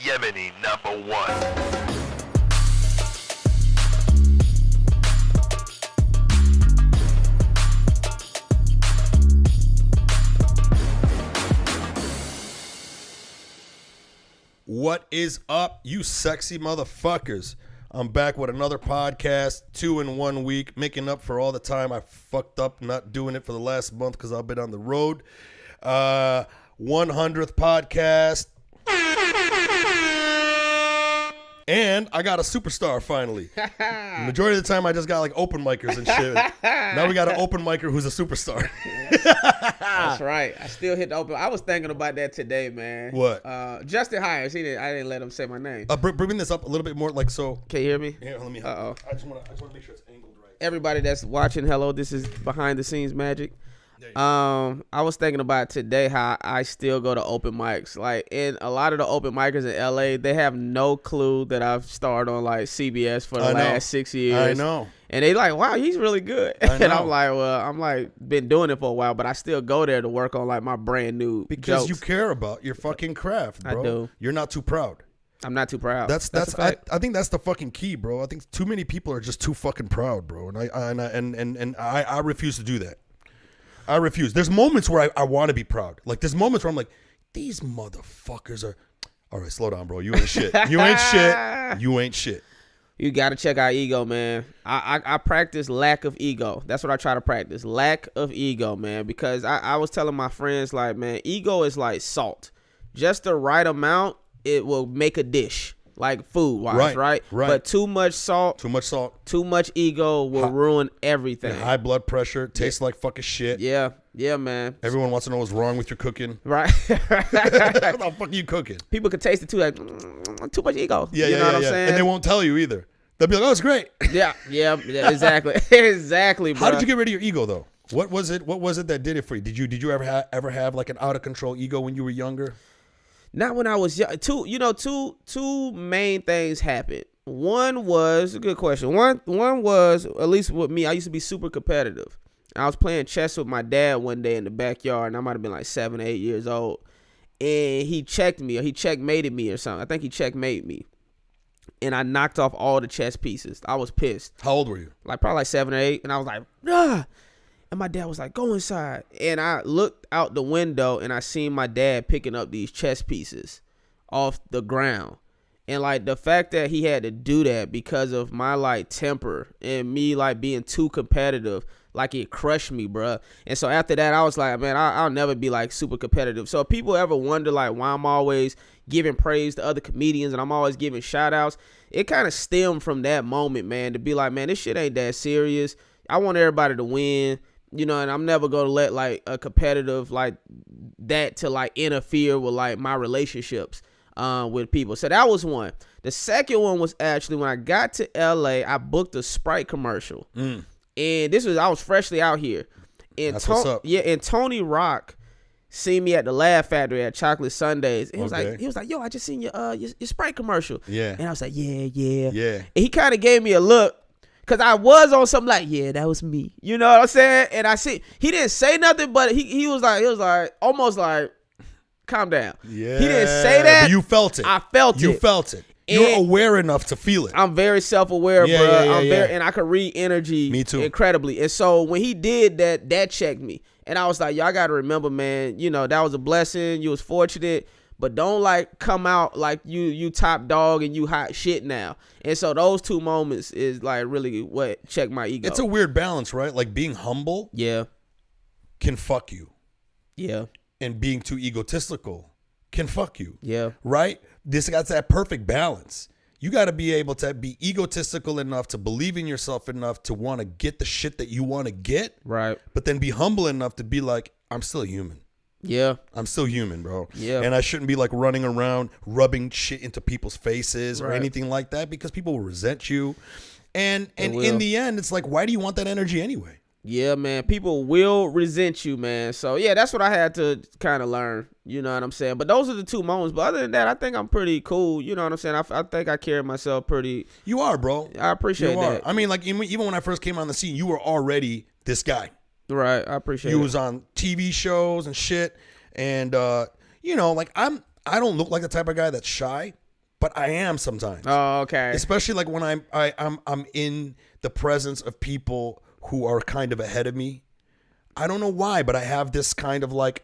Yemeni #1. What is up, you sexy motherfuckers? I'm back with another podcast, 2 in 1 week, making up for all the time I fucked up not doing it for the last month because I've been on the road. 100th podcast. And I got a superstar finally. The majority of the time I just got like open micers and shit. Now we got an open micer who's a superstar. That's right. I still hit the open. I was thinking about that today, man. What? Justin Hires. I didn't let him say my name. Bring this up a little bit more, like so. Can you hear me? Here, let me. Uh-oh. I just want to make sure it's angled right. Everybody that's watching, hello. This is behind the scenes magic. I was thinking about today how I still go to open mics. Like, in a lot of the open micers in LA, they have no clue that I've starred on like CBS for the last 6 years. I know. And they like, wow, he's really good. And I'm like, well, I'm like been doing it for a while, but I still go there to work on like my brand new because jokes. You care about your fucking craft, bro. I do. You're not too proud. I'm not too proud. That's I think that's the fucking key, bro. I think too many people are just too fucking proud, bro. And I refuse to do that. I refuse. There's moments where I want to be proud. Like, there's moments where I'm like, these motherfuckers are. All right, slow down, bro. You ain't shit. You ain't shit. You ain't shit. You got to check out ego, man. I practice lack of ego. That's what I try to practice. Lack of ego, man. Because I was telling my friends, like, man, ego is like salt. Just the right amount, it will make a dish. Like food-wise, right? But too much salt, too much ego will ruin everything. And high blood pressure, tastes like fucking shit. Yeah, man. Everyone wants to know what's wrong with your cooking. Right. What the fuck are you cooking? People can taste it too, like, too much ego. Yeah, you know what I'm saying? And they won't tell you either. They'll be like, oh, it's great. Yeah, exactly. Exactly, bro. How did you get rid of your ego, though? What was it that did it for you? Did you ever have like an out-of-control ego when you were younger? Not when I was young. Two main things happened. One was a good question. One was, at least with me, I used to be super competitive. I was playing chess with my dad one day in the backyard, and I might have been like 7 or 8 years old. And he checked me, or he checkmated me or something. I think he checkmated me. And I knocked off all the chess pieces. I was pissed. How old were you? Like probably like 7 or 8. And I was like, ah. And my dad was like, go inside. And I looked out the window and I seen my dad picking up these chess pieces off the ground. And like the fact that he had to do that because of my like temper and me like being too competitive, like it crushed me, bruh. And so after that, I was like, man, I'll never be like super competitive. So if people ever wonder like why I'm always giving praise to other comedians and I'm always giving shout outs, it kind of stemmed from that moment, man, to be like, man, this shit ain't that serious. I want everybody to win. You know, and I'm never going to let like a competitive like that to like interfere with like my relationships with people. So that was one. The second one was actually when I got to LA, I booked a Sprite commercial. And I was freshly out here. And that's what's up. Yeah, and Tony Rock seen me at the Laugh Factory at Chocolate Sundays. And he was like, yo, I just seen your Sprite commercial. Yeah. And I was like, yeah. And he kind of gave me a look. Cause I was on something like, yeah, that was me. You know what I'm saying? And I see he didn't say nothing, but he was like almost like, calm down. Yeah. He didn't say that. But you felt it. I felt it. You felt it. You're aware enough to feel it. I'm very self-aware, bro. And I could read energy. Me too. Incredibly. And so when he did that checked me. And I was like, y'all gotta remember, man, you know, that was a blessing. You was fortunate. But don't like come out like you top dog and you hot shit now. And so those two moments is like really what checked my ego. It's a weird balance, right? Like being humble can fuck you. Yeah. And being too egotistical can fuck you. Yeah. Right? This got that perfect balance. You got to be able to be egotistical enough to believe in yourself enough to want to get the shit that you want to get. Right. But then be humble enough to be like, I'm still human. Yeah. I'm still human, bro. Yeah. And I shouldn't be like running around rubbing shit into people's faces or anything like that because people will resent you. And in the end, it's like, why do you want that energy anyway? Yeah, man. People will resent you, man. So, yeah, that's what I had to kind of learn. You know what I'm saying? But those are the two moments. But other than that, I think I'm pretty cool. You know what I'm saying? I think I carry myself pretty. You are, bro. I appreciate that. I mean, like, even when I first came on the scene, you were already this guy. Right. I appreciate it. You was on TV shows and shit. And, you know, like, I don't look like the type of guy that's shy. but I am sometimes. Oh, okay. Especially like when I'm in the presence of people who are kind of ahead of me. I don't know why, but I have this kind of like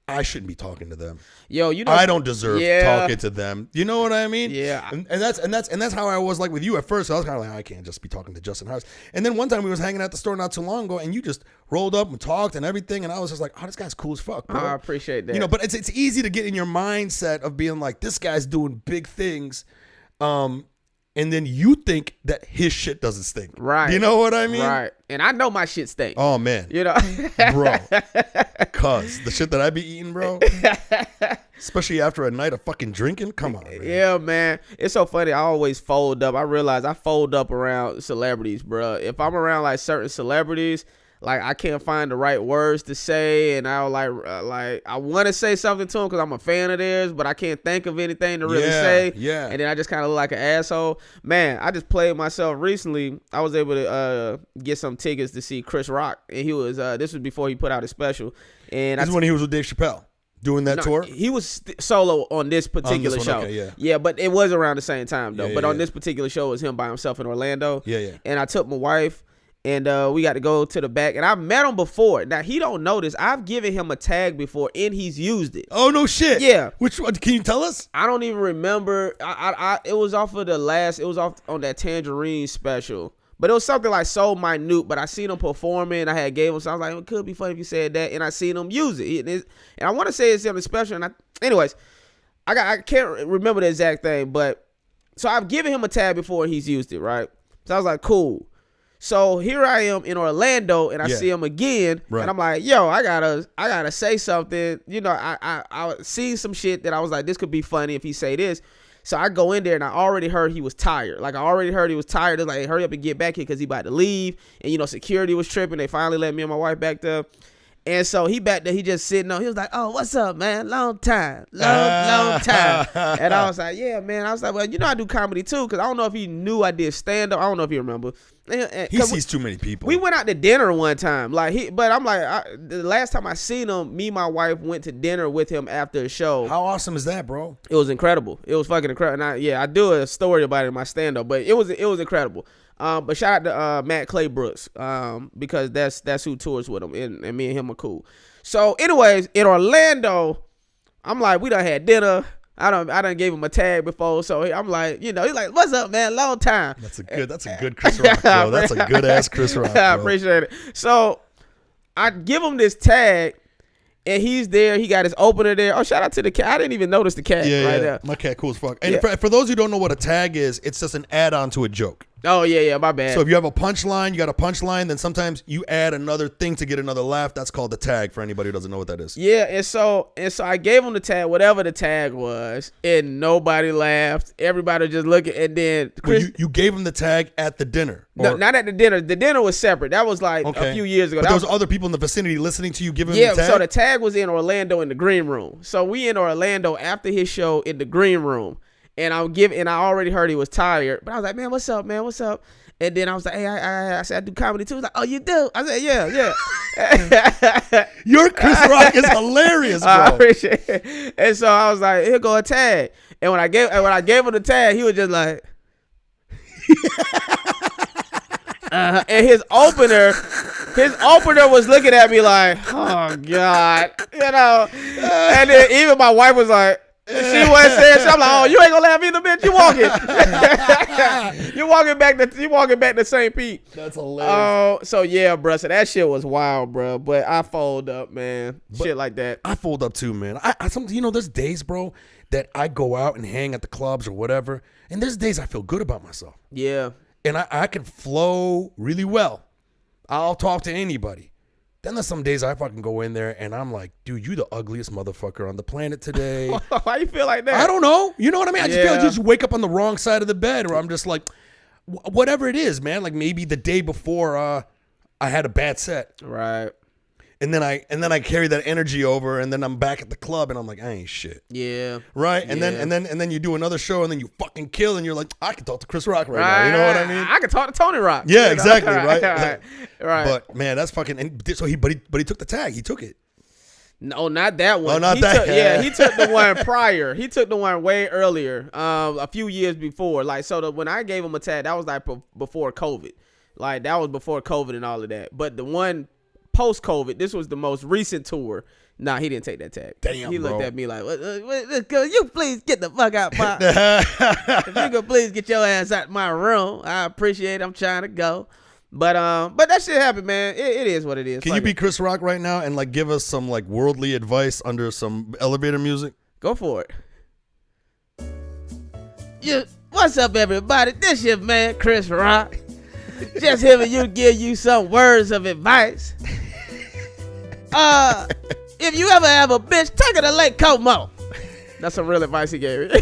I shouldn't be talking to them. Yo, you know, I don't deserve talking to them. You know what I mean? Yeah. And that's how I was like with you at first. I was kind of like, I can't just be talking to Justin Harris. And then one time we was hanging at the store not too long ago, and you just rolled up and talked and everything, and I was just like, oh, this guy's cool as fuck, bro. I appreciate that. You know, but it's easy to get in your mindset of being like, this guy's doing big things, and then you think that his shit doesn't stink. Right. You know what I mean? Right. And I know my shit stink. Oh man. You know, bro. Cause the shit that I be eating, bro. Especially after a night of fucking drinking. Come on, man. Yeah, man. It's so funny. I always fold up. I realize I fold up around celebrities, bro. If I'm around like certain celebrities, like I can't find the right words to say, and I'll like I want to say something to them because I'm a fan of theirs, but I can't think of anything to really say. Yeah. And then I just kind of look like an asshole. Man, I just played myself recently. I was able to get some tickets to see Chris Rock, and he was this was before he put out his special. And this is when he was with Dave Chappelle doing that tour. He was solo on this particular show. Okay, yeah, but it was around the same time though. Yeah, but yeah, on this particular show, it was him by himself in Orlando. Yeah. And I took my wife. And we got to go to the back. And I've met him before. Now, he don't know this. I've given him a tag before, and he's used it. Oh, no shit. Yeah. Which one? Can you tell us? I don't even remember. It was off of it was off on that Tangerine special. But it was something like so minute. But I seen him performing. I had gave him, so I was like, it could be funny if you said that. And I seen him use it. And I want to say it's something special. And anyways, I can't remember the exact thing. But so I've given him a tag before, and he's used it, right? So I was like, cool. So here I am in Orlando, and I see him again, and I'm like, yo, I gotta say something. You know, I seen some shit that I was like, this could be funny if he say this. So I go in there, and I already heard he was tired. Like, I already heard he was tired. They're like, hey, hurry up and get back here because he about to leave. And, you know, security was tripping. They finally let me and my wife back there. And so he back there, he just sitting on. He was like, "Oh, what's up, man? Long time, long time." And I was like, "Yeah, man." I was like, "Well, you know, I do comedy too, because I don't know if he knew I did stand up. I don't know if he remember." He sees too many people. We went out to dinner one time, but I'm like, the last time I seen him, me and my wife went to dinner with him after a show. How awesome is that, bro? It was incredible. It was fucking incredible. And I do a story about it in my stand up, but it was incredible. But shout out to Matt Claybrooks, because that's who tours with him, and me and him are cool. So, anyways, in Orlando, I'm like, we done had dinner. I done gave him a tag before, so I'm like, you know, he's like, "What's up, man? Long time." That's a good Chris Rock, bro. That's a good ass Chris Rock, bro. I appreciate it. So I give him this tag, and he's there. He got his opener there. Oh, shout out to the cat. I didn't even notice the cat there. My cat cool as fuck. And for those who don't know what a tag is, it's just an add-on to a joke. Oh, yeah, my bad. So if you have a punchline, you got a punchline, then sometimes you add another thing to get another laugh. That's called the tag for anybody who doesn't know what that is. Yeah, and so I gave him the tag, whatever the tag was, and nobody laughed. Everybody just looking, and then Chris, you gave him the tag at the dinner. No, not at the dinner. The dinner was separate. That was like a few years ago. But there was other people in the vicinity listening to you giving him the tag? So the tag was in Orlando in the green room. So we in Orlando after his show in the green room. And I already heard he was tired. But I was like, "Man, what's up, man? What's up?" And then I was like, "Hey, I said I do comedy too." He's like, "Oh, you do?" I said, "Yeah." Your Chris Rock is hilarious, bro. I appreciate it. And so I was like, "Here go a tag." And when I gave him the tag, he was just like, and his opener was looking at me like, "Oh God," you know. And then even my wife was like, she wasn't saying shit. I'm like, "Oh, you ain't gonna laugh either, bitch. You walking. you walking back to St. Pete." That's hilarious. Oh, so yeah, bro. So that shit was wild, bro. But I fold up, man. Shit like that. I fold up too, man. I sometimes, you know, there's days, bro, that I go out and hang at the clubs or whatever, and there's days I feel good about myself. Yeah. And I can flow really well. I'll talk to anybody. Then there's some days I fucking go in there and I'm like, "Dude, you the ugliest motherfucker on the planet today." Why you feel like that? I don't know. You know what I mean? I just feel like you just wake up on the wrong side of the bed, or I'm just like, whatever it is, man. Like maybe the day before I had a bad set. Right. And then I carry that energy over, and then I'm back at the club, and I'm like, I ain't shit. Yeah. Right. And then you do another show, and then you fucking kill, and you're like, I can talk to Chris Rock right now. You know what I mean? I can talk to Tony Rock. Yeah, exactly. Right. Right. But man, that's fucking. And so he took the tag. He took it. No, not that one. Oh, not that. Yeah, he took the one prior. He took the one way earlier, a few years before. Like, so when I gave him a tag, that was like before COVID. Like, that was before COVID and all of that. But the one post-COVID, this was the most recent tour. Nah, he didn't take that tag. Damn, he looked bro. at me like, you please get the fuck out, Pop. If you could please get your ass out my room, I appreciate it. I'm trying to go. But that shit happened, man. It is what it is. Can you be Chris Rock right now and like give us some like worldly advice under some elevator music? Go for it. What's up, everybody? This your man, Chris Rock. Just here for you to give you some words of advice. If you ever have a bitch, take her to Lake Como. That's some real advice he gave me.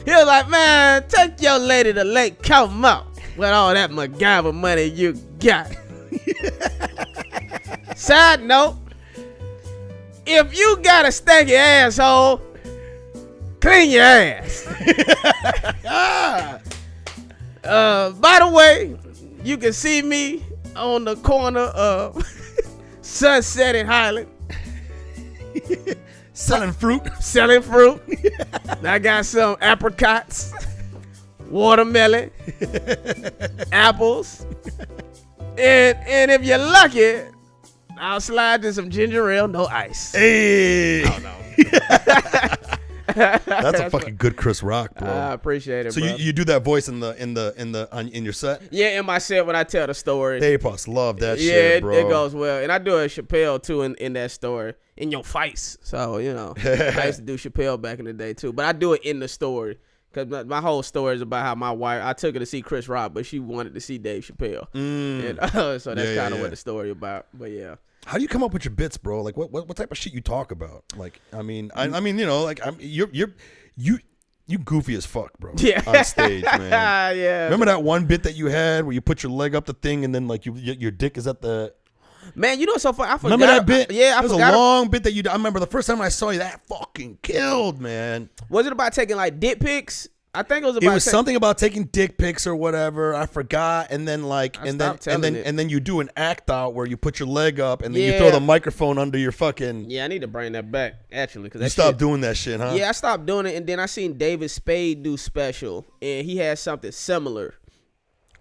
He was like, man, take your lady to Lake Como with all that MACGYVER money you got. Side note, if you got a stanky asshole, clean your ass. By the way, you can see me on the corner of Sunset and Highland. Selling fruit. Selling fruit. I got some apricots, watermelon, apples, and if you're lucky, I'll slide in some ginger ale, no ice. Hey. Oh, no. That's a fucking good Chris Rock, bro. I appreciate it, so bro. you do that voice in your set? Yeah, in my set when I tell the story. They must love that Yeah, shit, bro. it goes well. And I do a Chappelle too in that story. In your face. So, you know, I used to do Chappelle back in the day too. But I do it in the story. Because my whole story is about how my wife, I took her to see Chris Rock, but she wanted to see Dave Chappelle. And, so that's kind of what the story about. But yeah. How do you come up with your bits, bro? Like what type of shit you talk about? Like, I mean, you know, like you goofy as fuck, bro. Yeah. On stage, man. Yeah. Remember that one bit that you had where you put your leg up the thing and then like your dick is at the. Man, you know what's so funny? I forgot. Remember that bit? I was forgot. a long bit that you. I remember the first time I saw you. That fucking killed, man. Was it about taking like dick pics? I think it was about. It was something about taking dick pics or whatever. I forgot. And then and then you do an act out where you put your leg up and then you throw the microphone under your fucking. Yeah, I need to bring that back actually because you stopped doing that shit, huh? Yeah, I stopped doing it, and then I seen David Spade do special, and he had something similar.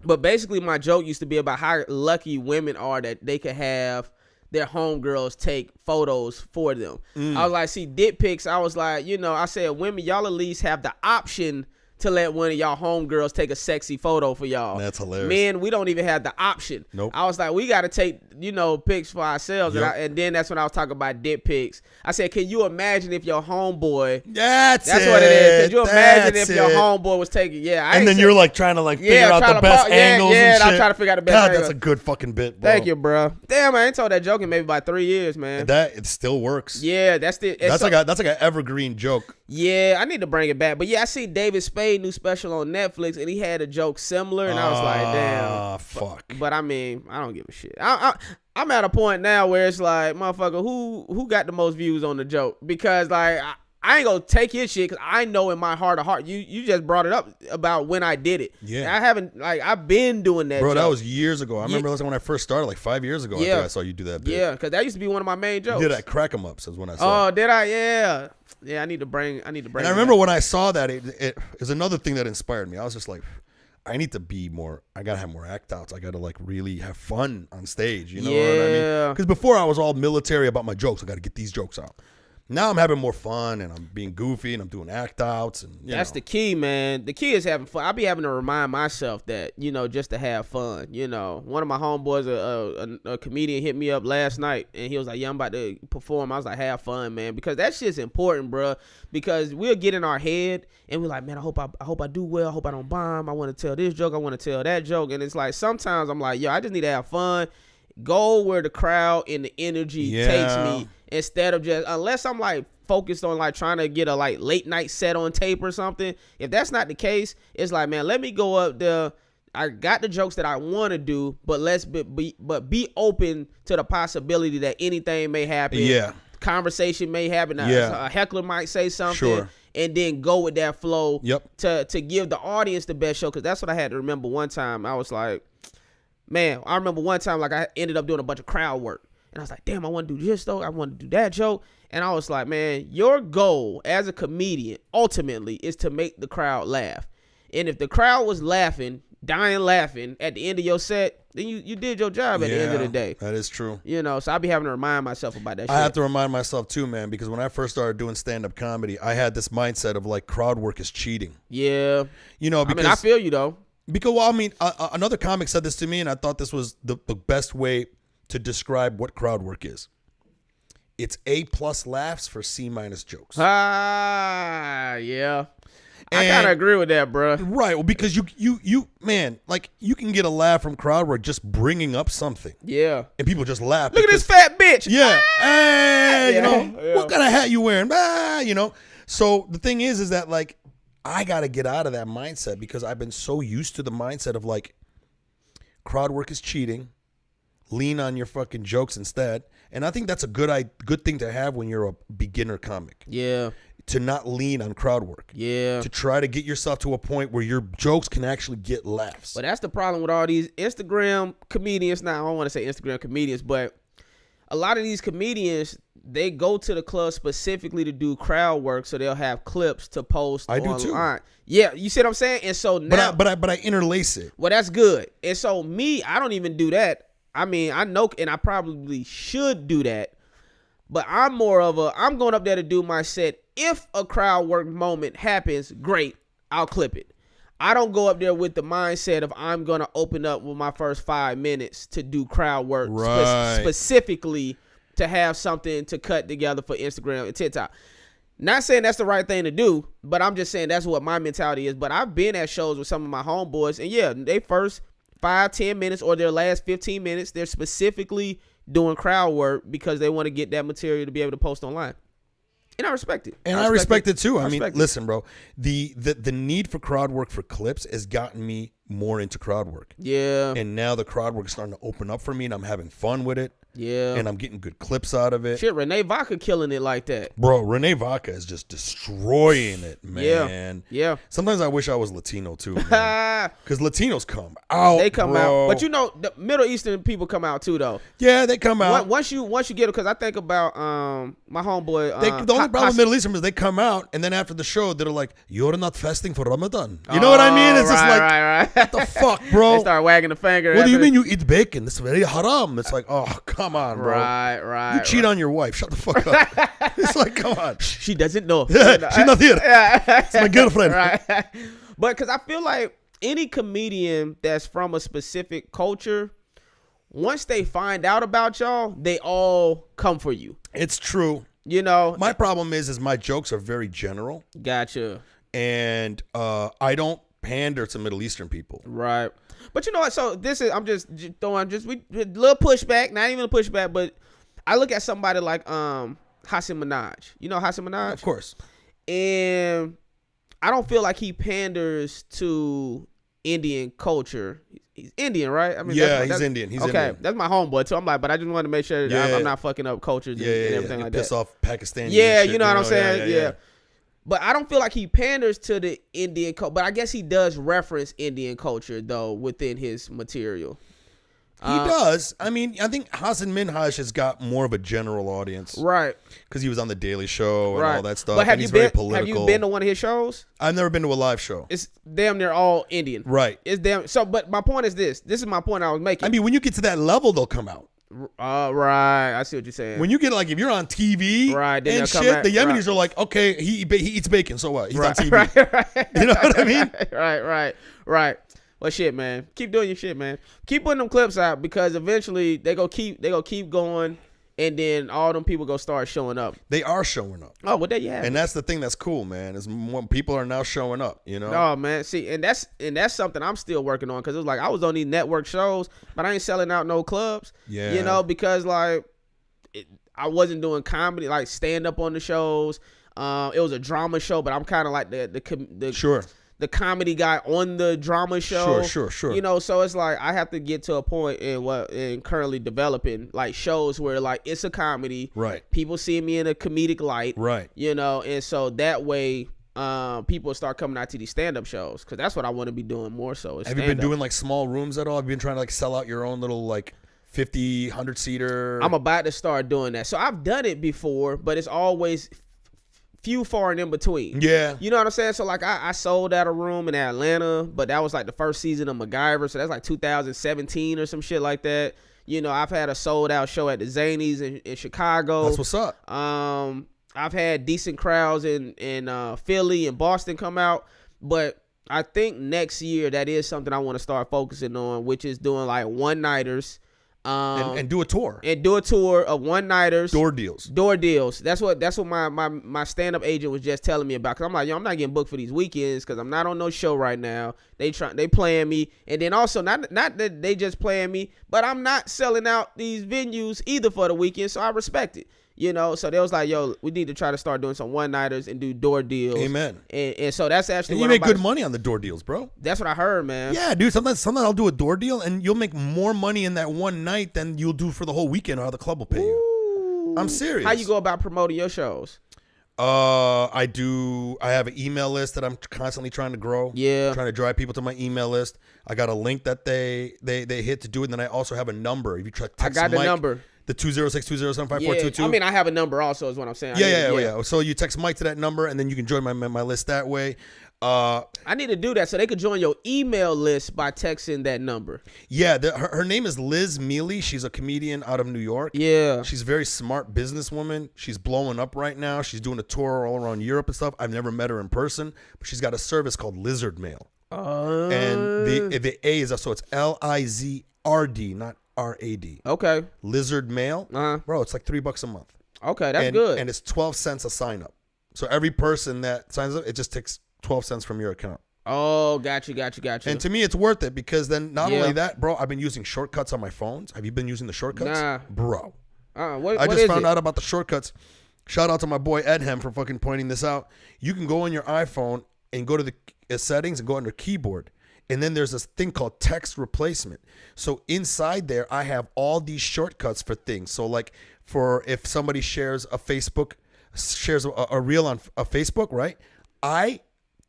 But basically, my joke used to be about how lucky women are that they could have their homegirls take photos for them. I was like, see, dick pics, I was like, you know, I said, women, y'all at least have the option to let one of y'all homegirls take a sexy photo for y'all. That's hilarious. Men, we don't even have the option. Nope. I was like, we got to take, you know, pics for ourselves. Yep. And then that's when I was talking about dick pics. I said, can you imagine if your homeboy... That's what it is. Can you imagine if your homeboy was taking... Yeah. And then you're like trying to like figure out the best angles and shit. I'm trying to figure out the best God, angles. that's a good fucking bit, bro. Thank you, bro. Damn, I ain't told that joke in maybe about 3 years, man. That it still works. Yeah, that's like an evergreen joke. Yeah, I need to bring it back. But yeah, I see David Spade new special on Netflix, and he had a joke similar, and I was like, damn. Fuck. But I mean, I don't give a shit. I'm at a point now where it's like, motherfucker, who got the most views on the joke? Because like I ain't gonna take his shit because I know in my heart of heart, you just brought it up about when I did it. Yeah. I haven't, like, I've been doing that. Bro, joke. that was years ago. I remember when I first started, like 5 years ago. Yeah. I think I saw you do that bit. Yeah, because that used to be one of my main jokes. You did that Crack 'em Ups is when I saw it. Oh, did I? Yeah. Yeah, I need to bring And I remember when I saw that, it was another thing that inspired me. I was just like, I need to be more, I got to have more act outs. I got to like really have fun on stage. You know what I mean? Because before I was all military about my jokes. I got to get these jokes out. Now I'm having more fun and I'm being goofy and I'm doing act outs. And that's the key, man. The key is having fun. I be having to remind myself that, you know, just to have fun. You know, one of my homeboys, a comedian, hit me up last night and he was like, yeah, I'm about to perform. I was like, have fun, man, because that shit's important, bro. Because we'll get in our head and we're like, man, I hope I do well. I hope I don't bomb. I want to tell this joke. I want to tell that joke. And it's like sometimes I'm like, yo, I just need to have fun. Go where the crowd and the energy takes me. Instead of just, unless I'm like focused on like trying to get a like late night set on tape or something. If that's not the case, it's like, man, let me go up there. I got the jokes that I want to do, but let's be open to the possibility that anything may happen. Yeah. Conversation may happen. Yeah. A heckler might say something. Sure. And then go with that flow. Yep. To give the audience the best show. Because that's what I had to remember one time. I was like, man, I remember one time like I ended up doing a bunch of crowd work. And I was like, damn, I want to do this though. I want to do that joke. And I was like, man, your goal as a comedian ultimately is to make the crowd laugh. And if the crowd was laughing, dying laughing at the end of your set, then you did your job at the end of the day. That is true. You know, so I be having to remind myself about that shit. I have to remind myself too, man, because when I first started doing stand-up comedy, I had this mindset of like crowd work is cheating. Yeah. You know, because I feel you though. Because, well, I mean, another comic said this to me, and I thought this was the best way to describe what crowd work is. It's A+ laughs for C- jokes. Yeah. I kind of agree with that, bro. Right. Well, because you man, like you can get a laugh from crowd work just bringing up something. Yeah. And people just laugh. Look at this fat bitch. Yeah. You know, Yeah. what kind of hat you wearing? You know. So the thing is that like I got to get out of that mindset because I've been so used to the mindset of like crowd work is cheating. Lean on your fucking jokes instead. And I think that's a good thing to have when you're a beginner comic. Yeah. To not lean on crowd work. Yeah. To try to get yourself to a point where your jokes can actually get laughs. But that's the problem with all these Instagram comedians. Now, I don't want to say Instagram comedians, but a lot of these comedians, they go to the club specifically to do crowd work, so they'll have clips to post online. do too. Yeah, you see what I'm saying? And so now, but I interlace it. Well, that's good. And so me, I don't even do that. I mean, I know, and I probably should do that, but I'm more of I'm going up there to do my set. If a crowd work moment happens, great, I'll clip it. I don't go up there with the mindset of I'm going to open up with my first 5 minutes to do crowd work specifically to have something to cut together for Instagram and TikTok. Not saying that's the right thing to do, but I'm just saying that's what my mentality is. But I've been at shows with some of my homeboys, and yeah, they first 5-10 minutes or their last 15 minutes, they're specifically doing crowd work because they want to get that material to be able to post online. And I respect it. And I respect it too. I mean, listen, bro, the need for crowd work for clips has gotten me more into crowd work. Yeah. And now the crowd work is starting to open up for me and I'm having fun with it. Yeah. And I'm getting good clips out of it. Shit, Renee Vaca killing it like that. Bro, Renee Vaca is just destroying it, man. Yeah. Sometimes I wish I was Latino too, man. Because Latinos come out. They come bro. out. But you know, the Middle Eastern people come out too, though. Yeah, they come out. Once you get it, because I think about my homeboy. The only problem with Middle Eastern is they come out and then after the show they're like, "You're not fasting for Ramadan." You know what I mean? It's just like, right. What the fuck, bro? They start wagging the finger. What do you mean you eat bacon? This is very haram. It's like, oh, come on, bro. Right. You cheat on your wife. Shut the fuck up. It's like, come on. She doesn't know. She's not here. It's my girlfriend. Right. But because I feel like any comedian that's from a specific culture, once they find out about y'all, they all come for you. It's true. You know, my problem is my jokes are very general. Gotcha. And I don't pander to Middle Eastern people. Right. But you know what? So this is, I'm just throwing a little pushback, not even a pushback, but I look at somebody like Hassan Minhaj. You know Hassan Minhaj? Of course. And I don't feel like he panders to Indian culture. He's Indian, right? I mean, yeah, he's Indian. He's okay, Indian. That's my homeboy too. I'm like, but I just wanted to make sure I'm not fucking up cultures and everything like that. Piss off Pakistani. Yeah, shit, you know what I'm saying? Yeah. But I don't feel like he panders to the Indian culture. But I guess he does reference Indian culture, though, within his material. He does. I mean, I think Hassan Minhaj has got more of a general audience. Right. Because he was on The Daily Show and all that stuff. But he's very political. Have you been to one of his shows? I've never been to a live show. It's damn near all Indian. Right. It's damn. So, but my point is this. This is my point I was making. I mean, when you get to that level, they'll come out. Right. I see what you're saying. When you get like, if you're on TV then and shit, the Yemenis are like, okay, he eats bacon, so what? He's on TV. Right. You know what I mean? Right. Well, shit, man. Keep doing your shit, man. Keep putting them clips out because eventually they go keep going, and then all them people go start showing up. They are showing up. Oh, well, there you have it. And that's the thing that's cool, man. Is more people are now showing up. You know? Oh man, see, and that's something I'm still working on because it was like I was on these network shows, but I ain't selling out no clubs. Yeah. You know, because like I wasn't doing comedy, like stand up on the shows. It was a drama show, but I'm kind of like the sure. The comedy guy on the drama show. Sure. You know, so it's like I have to get to a point in currently developing like shows where like it's a comedy. Right. People see me in a comedic light. Right. You know, and so that way people start coming out to these stand-up shows because that's what I want to be doing more so. Have you been doing like small rooms at all? Have you been trying to like sell out your own little like 50, 100-seater. I'm about to start doing that. So I've done it before, but it's always few far and in between. Yeah. You know what I'm saying? So like I sold out a room in Atlanta, but that was like the first season of MacGyver. So that's like 2017 or some shit like that. You know, I've had a sold out show at the Zanies in Chicago. That's what's up. I've had decent crowds in Philly and Boston come out, but I think next year that is something I want to start focusing on, which is doing like one-nighters. And do a tour. And do a tour of one-nighters. Door deals. Door deals. That's what my stand-up agent was just telling me about. Cause I'm like, yo, I'm not getting booked for these weekends because I'm not on no show right now. They playing me, and then also not that they just playing me, but I'm not selling out these venues either for the weekend, so I respect it. You know, so they was like, yo, we need to try to start doing some one-nighters and do door deals. Amen. And so that's actually and you make good money on the door deals, bro. That's what I heard, man. Yeah, dude. Sometimes I'll do a door deal, and you'll make more money in that one night than you'll do for the whole weekend, or how the club will pay you. I'm serious. How you go about promoting your shows? I have an email list that I'm constantly trying to grow. Yeah. Trying to drive people to my email list. I got a link that they hit to do it, and then I also have a number. If you try to text I got Mike, the number. The 206-207-5422. Yeah, I mean, I have a number also is what I'm saying. Yeah. So you text Mike to that number, and then you can join my list that way. I need to do that so they could join your email list by texting that number. Yeah, her name is Liz Mealy. She's a comedian out of New York. Yeah. She's a very smart businesswoman. She's blowing up right now. She's doing a tour all around Europe and stuff. I've never met her in person, but she's got a service called Lizard Mail. And the A is so it's LIZRD, not RAD. Okay. Lizard Mail. Bro, it's like $3 a month. Okay, that's good. And it's 12 cents a sign up. So every person that signs up, it just takes 12 cents from your account. Oh, got you. And to me, it's worth it because then not only that, bro, I've been using shortcuts on my phones. Have you been using the shortcuts? Nah. Bro. What I just found it? out about the shortcuts. Shout out to my boy Ed for fucking pointing this out. You can go on your iPhone and go to the settings and go under keyboard. And then there's this thing called text replacement. So inside there, I have all these shortcuts for things. So like for if somebody shares a reel on a Facebook, right? I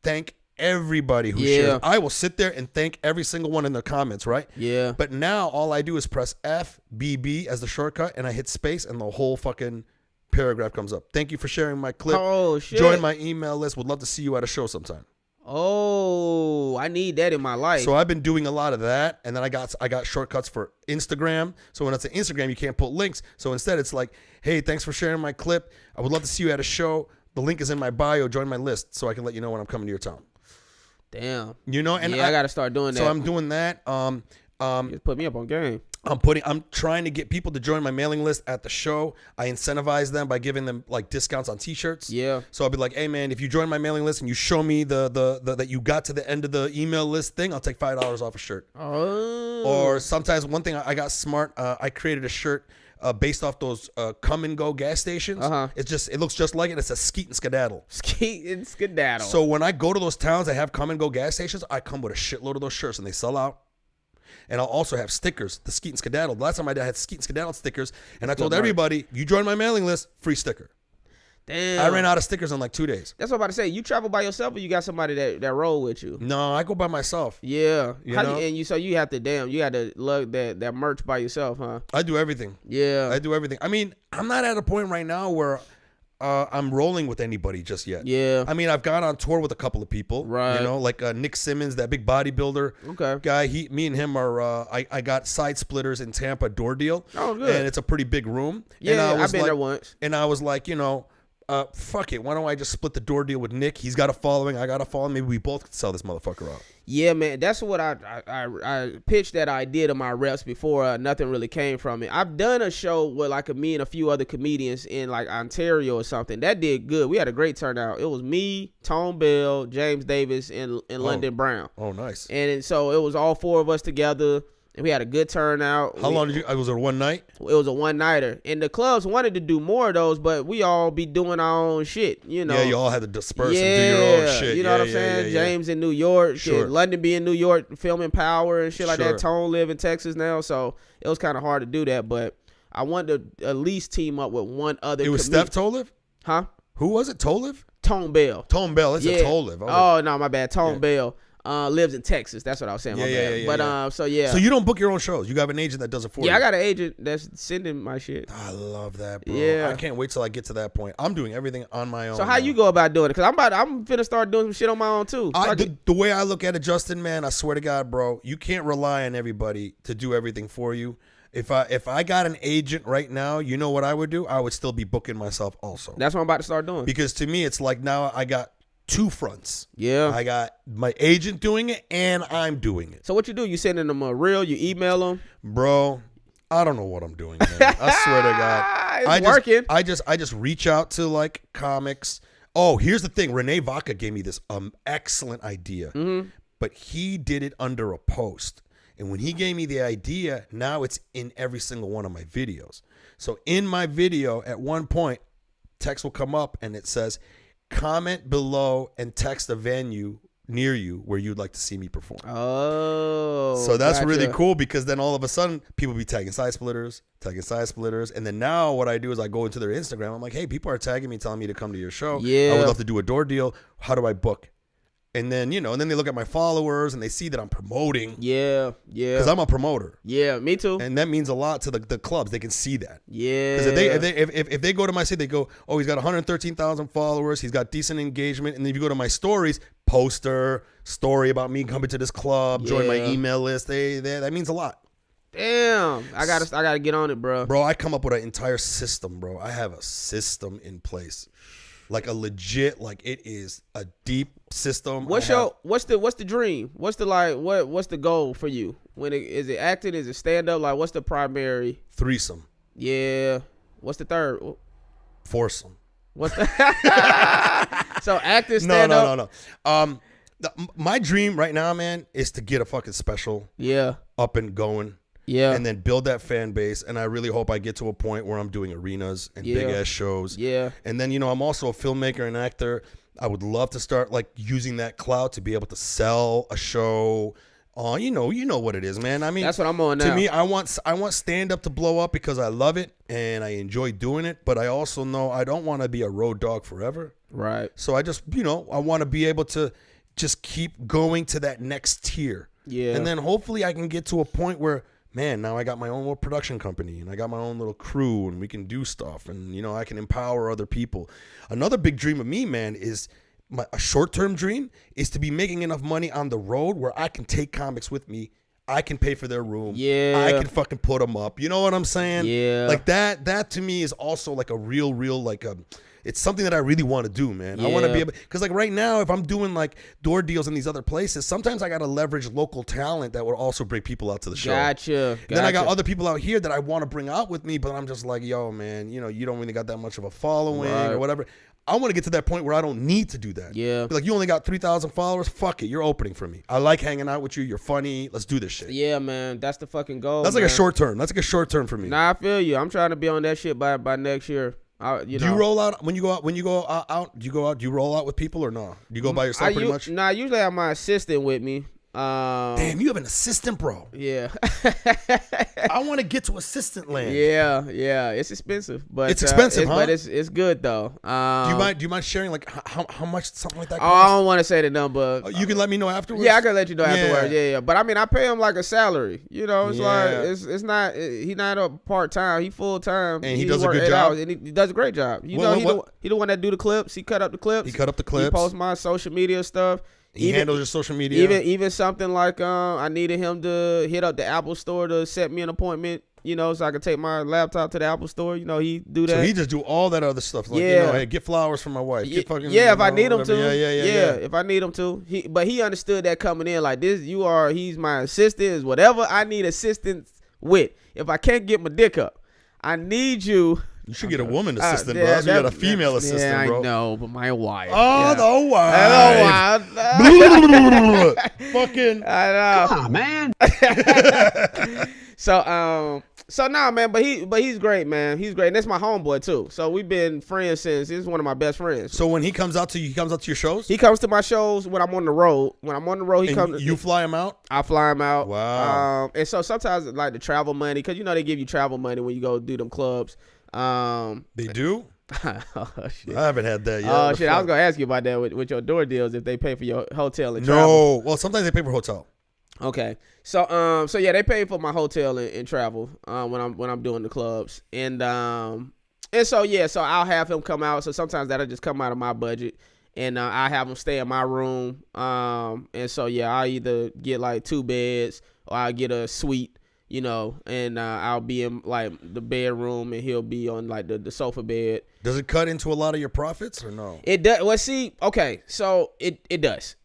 thank everybody who shares. I will sit there and thank every single one in the comments, right? Yeah. But now all I do is press FBB as the shortcut, and I hit space, and the whole fucking paragraph comes up. Thank you for sharing my clip. Oh, shit. Join my email list. Would love to see you at a show sometime. Oh, I need that in my life. So I've been doing a lot of that, and then I got shortcuts for Instagram. So when it's an Instagram, you can't put links. So instead, it's like, hey, thanks for sharing my clip. I would love to see you at a show. The link is in my bio. Join my list so I can let you know when I'm coming to your town. Damn. You know, and I got to start doing that. So I'm doing that. Just put me up on game. I'm trying to get people to join my mailing list at the show. I incentivize them by giving them like discounts on t-shirts. Yeah. So I'll be like, hey man, if you join my mailing list and you show me the that you got to the end of the email list thing, I'll take $5 off a shirt. Oh. Or sometimes one thing I got smart, I created a shirt based off those come and go gas stations. It looks just like it. It's a skeet and skedaddle. Skeet and skedaddle. So when I go to those towns that have come and go gas stations, I come with a shitload of those shirts and they sell out. And I'll also have stickers, the Skeet and Skedaddle. The last time I had Skeet and Skedaddle stickers, and I told everybody, you join my mailing list, free sticker. Damn. I ran out of stickers in like 2 days. That's what I'm about to say. You travel by yourself or you got somebody that roll with you? No, I go by myself. Yeah. You know? So you have to lug that merch by yourself, huh? I do everything. Yeah. I do everything. I mean, I'm not at a point right now where I'm rolling with anybody just yet. Yeah. I mean, I've gone on tour with a couple of people. Right. You know, like Nick Simmons, that big bodybuilder guy. Me and him are, I got Side Splitters in Tampa door deal. Oh, good. And it's a pretty big room. Yeah, and I've been there once. And I was like, you know, fuck it. Why don't I just split the door deal with Nick? He's got a following. I got a following. Maybe we both could sell this motherfucker out. Yeah, man. That's what I pitched that idea to my reps before. Nothing really came from it. I've done a show with like me and a few other comedians in like Ontario or something. That did good. We had a great turnout. It was me, Tone Bell, James Davis, and London Brown. Oh, nice. And so it was all four of us together. And we had a good turnout. How long did you? Was it one night? It was a one-nighter. And the clubs wanted to do more of those, but we all be doing our own shit, you know. Yeah, you all had to disperse and do your own shit. You know what I'm saying? James in New York. Sure. London be in New York filming Power and shit like that. Tone live in Texas now, so it was kind of hard to do that. But I wanted to at least team up with one other. It was Steph Toliv? Huh? Who was it? Toliv? Tone Bell. Tone Bell. It's a Toliv. Oh, no, my bad. Tone Bell. lives in Texas. That's what I was saying. So you don't book your own shows. You have an agent that does it for you. Yeah, I got an agent that's sending my shit. I love that, bro. Yeah. I can't wait till I get to that point. I'm doing everything on my own. So how you go about doing it? Because I'm finna start doing some shit on my own too. The way I look at it, Justin, man, I swear to God, bro, you can't rely on everybody to do everything for you. If I got an agent right now, you know what I would do? I would still be booking myself also. That's what I'm about to start doing. Because to me, it's like now I got two fronts. Yeah. I got my agent doing it and I'm doing it. So what you do? You sending them a reel? You email them? Bro, I don't know what I'm doing, man. I swear to God. It's working. I just reach out to like comics. Oh, here's the thing. Renee Vaca gave me this excellent idea. Mm-hmm. But he did it under a post. And when he gave me the idea, now it's in every single one of my videos. So in my video, at one point, text will come up and it says, comment below and text a venue near you where you'd like to see me perform. Oh. So that's really cool because then all of a sudden, people be tagging side splitters. And then now what I do is I go into their Instagram. I'm like, hey, people are tagging me, telling me to come to your show. Yeah. I would love to do a door deal. How do I book? And then, and then they look at my followers and they see that I'm promoting. Yeah. Because I'm a promoter. Yeah, me too. And that means a lot to the clubs. They can see that. Yeah. Because if they go to my site, they go, oh, he's got 113,000 followers. He's got decent engagement. And then if you go to my stories, poster, story about me coming to this club, join my email list. That means a lot. Damn. I gotta get on it, bro. Bro, I come up with an entire system, bro. I have a system in place. Like a legit, like it is a deep system. What's the dream? What's the goal for you? Is it acting? Is it stand up? Like what's the primary? Threesome. Yeah. What's the third? Foursome. What's the So acting, stand up? No. My dream right now, man, is to get a fucking special. Yeah. Up and going. Yeah. And then build that fan base. And I really hope I get to a point where I'm doing arenas and big ass shows. Yeah. And then, I'm also a filmmaker and actor. I would love to start like using that clout to be able to sell a show. You know what it is, man. I mean, that's what I'm on now. To me, I want stand up to blow up because I love it and I enjoy doing it. But I also know I don't want to be a road dog forever. Right. So I just, I want to be able to just keep going to that next tier. Yeah. And then hopefully I can get to a point where, man, now I got my own little production company and I got my own little crew and we can do stuff and, I can empower other people. Another big dream of me, man, is a short-term dream is to be making enough money on the road where I can take comics with me. I can pay for their room. Yeah. I can fucking put them up. You know what I'm saying? Yeah. Like that to me is also like a real like it's something that I really want to do, man. Yeah. I want to be able, because like right now, if I'm doing like door deals in these other places, sometimes I got to leverage local talent that will also bring people out to the show. Gotcha. Then I got other people out here that I want to bring out with me, but I'm just like, yo, man, you don't really got that much of a following or whatever. I want to get to that point where I don't need to do that. Yeah. Be like, you only got 3,000 followers? Fuck it. You're opening for me. I like hanging out with you. You're funny. Let's do this shit. Yeah, man. That's the fucking goal. That's like a short term. That's like a short term for me. Nah, I feel you. I'm trying to be on that shit by next year. Do you roll out when you go out? When you go out, do you roll out with people or no? Do you go by yourself pretty much? Nah, I usually have my assistant with me. Damn, you have an assistant, bro. Yeah. I want to get to assistant land. Yeah. It's expensive, but it's expensive, huh? But it's good though. Do you mind sharing like how much something like that costs? Oh, I don't want to say the number. You can let me know afterwards. Yeah, I can let you know afterwards. Yeah. But I mean, I pay him like a salary. It's like it's not. He not a part time. He full time. And he does a good job. And he does a great job. He the one that do the clips. He cut up the clips. He posts my social media stuff. He handles your social media. Even something like I needed him to hit up the Apple store to set me an appointment, so I could take my laptop to the Apple store. He do that. So he just do all that other stuff. Like, hey, get flowers for my wife. Get fucking, if I need him to. Yeah. If I need him to. But he understood that coming in like this. He's my assistant. Is whatever I need assistance with. If I can't get my dick up, I need you. You should get a woman assistant, bro. You got a female assistant, bro. I know, but my wife. Oh, the wife. Fucking. I know. Come on, man. So nah, man. But he's great, man. He's great. And that's my homeboy too. So we've been friends since. He's one of my best friends. So when he comes out to you, he comes out to your shows. He comes to my shows when I'm on the road. When I'm on the road, he comes. You fly him out. I fly him out. Wow. And so sometimes like the travel money, because they give you travel money when you go do them clubs. They do? Oh shit. I haven't had that yet. Oh The shit. I was fuck? gonna ask you about that with your door deals if they pay for your hotel and No. travel. Well, sometimes they pay for hotel. Okay. So yeah, they pay for my hotel and travel when I'm doing the clubs. And so yeah, so I'll have him come out. So sometimes that'll just come out of my budget. And I have him stay in my room. And so yeah, I'll either get like 2 beds or I'll get a suite, you know, and I'll be in like the bedroom and he'll be on like the sofa bed. Does it cut into a lot of your profits or no? It does. Well, see, okay, so it does.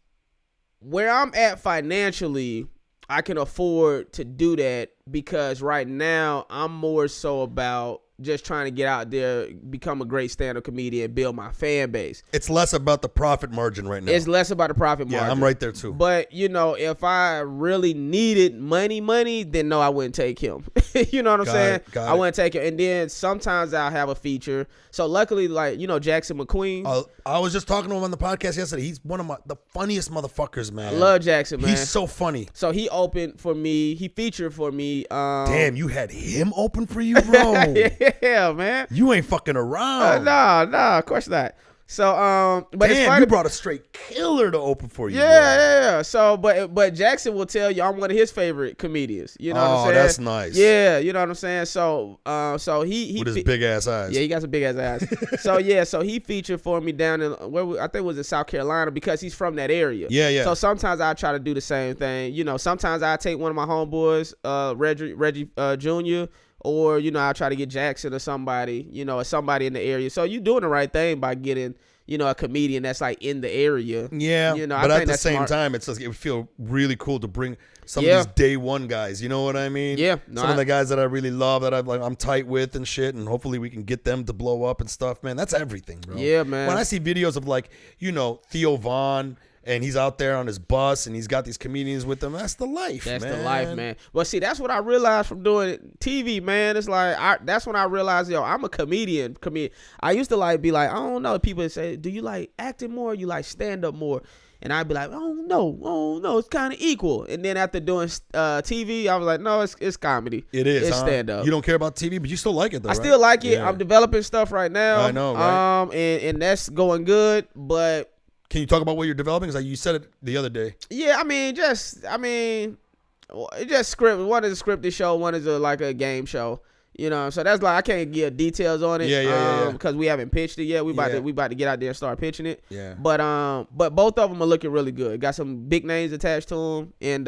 Where I'm at financially, I can afford to do that because right now I'm more so about just trying to get out there, become a great stand-up comedian, build my fan base. It's less about the profit margin right now. It's less about the profit margin. Yeah, I'm right there too. But, you know, if I really needed money, then no, I wouldn't take him. You know what I'm saying? I wouldn't take him. And then sometimes I'll have a feature. So luckily, like, you know, Jackson McQueen. I was just talking to him on the podcast yesterday. He's one of the funniest motherfuckers, man. I love Jackson, man. He's so funny. So he opened for me. He featured for me. Damn, you had him open for you, bro. Yeah, man. You ain't fucking around. No, of course not. So, but damn, it's funny. you brought a straight killer to open for you. Yeah. So, but Jackson will tell you I'm one of his favorite comedians. You know what I'm saying? That's nice. Yeah, you know what I'm saying. So, he with his big ass eyes. Yeah, he got some big ass eyes. So he featured for me down in I think it was in South Carolina because he's from that area. Yeah. So sometimes I try to do the same thing. You know, sometimes I take one of my homeboys, Reggie Jr. Or, you know, I'll try to get Jackson or somebody, you know, or somebody in the area. So you're doing the right thing by getting, you know, a comedian that's like in the area. Yeah, you know, but I at think the that's same smart. time, it would feel really cool to bring some of these day one guys. You know what I mean? Yeah. Some of the guys that I really love that I'm tight with and shit, and hopefully we can get them to blow up and stuff, man. That's everything, bro. Yeah, man. When I see videos of like, you know, Theo Von, and he's out there on his bus, and he's got these comedians with him. That's the life, That's man. the life, man. Well, see, that's what I realized from doing TV, man. It's like, that's when I realized, yo, I'm a comedian. I used to like be like, I don't know. People say, do you like acting more or you like stand-up more? And I'd be like, oh, no, it's kind of equal. And then after doing TV, I was like, no, it's comedy. It is, It's stand-up. You don't care about TV, but you still like it, though, I right? still like it. Yeah. I'm developing stuff right now. I know, right? And that's going good, but... Can you talk about what you're developing? Because you said it the other day. Yeah, it's just script. One is a scripted show, one is like a game show. You know, so that's like I can't give details on it. Yeah. Because we haven't pitched it yet. We about to get out there and start pitching it. Yeah. But both of them are looking really good. Got some big names attached to them, and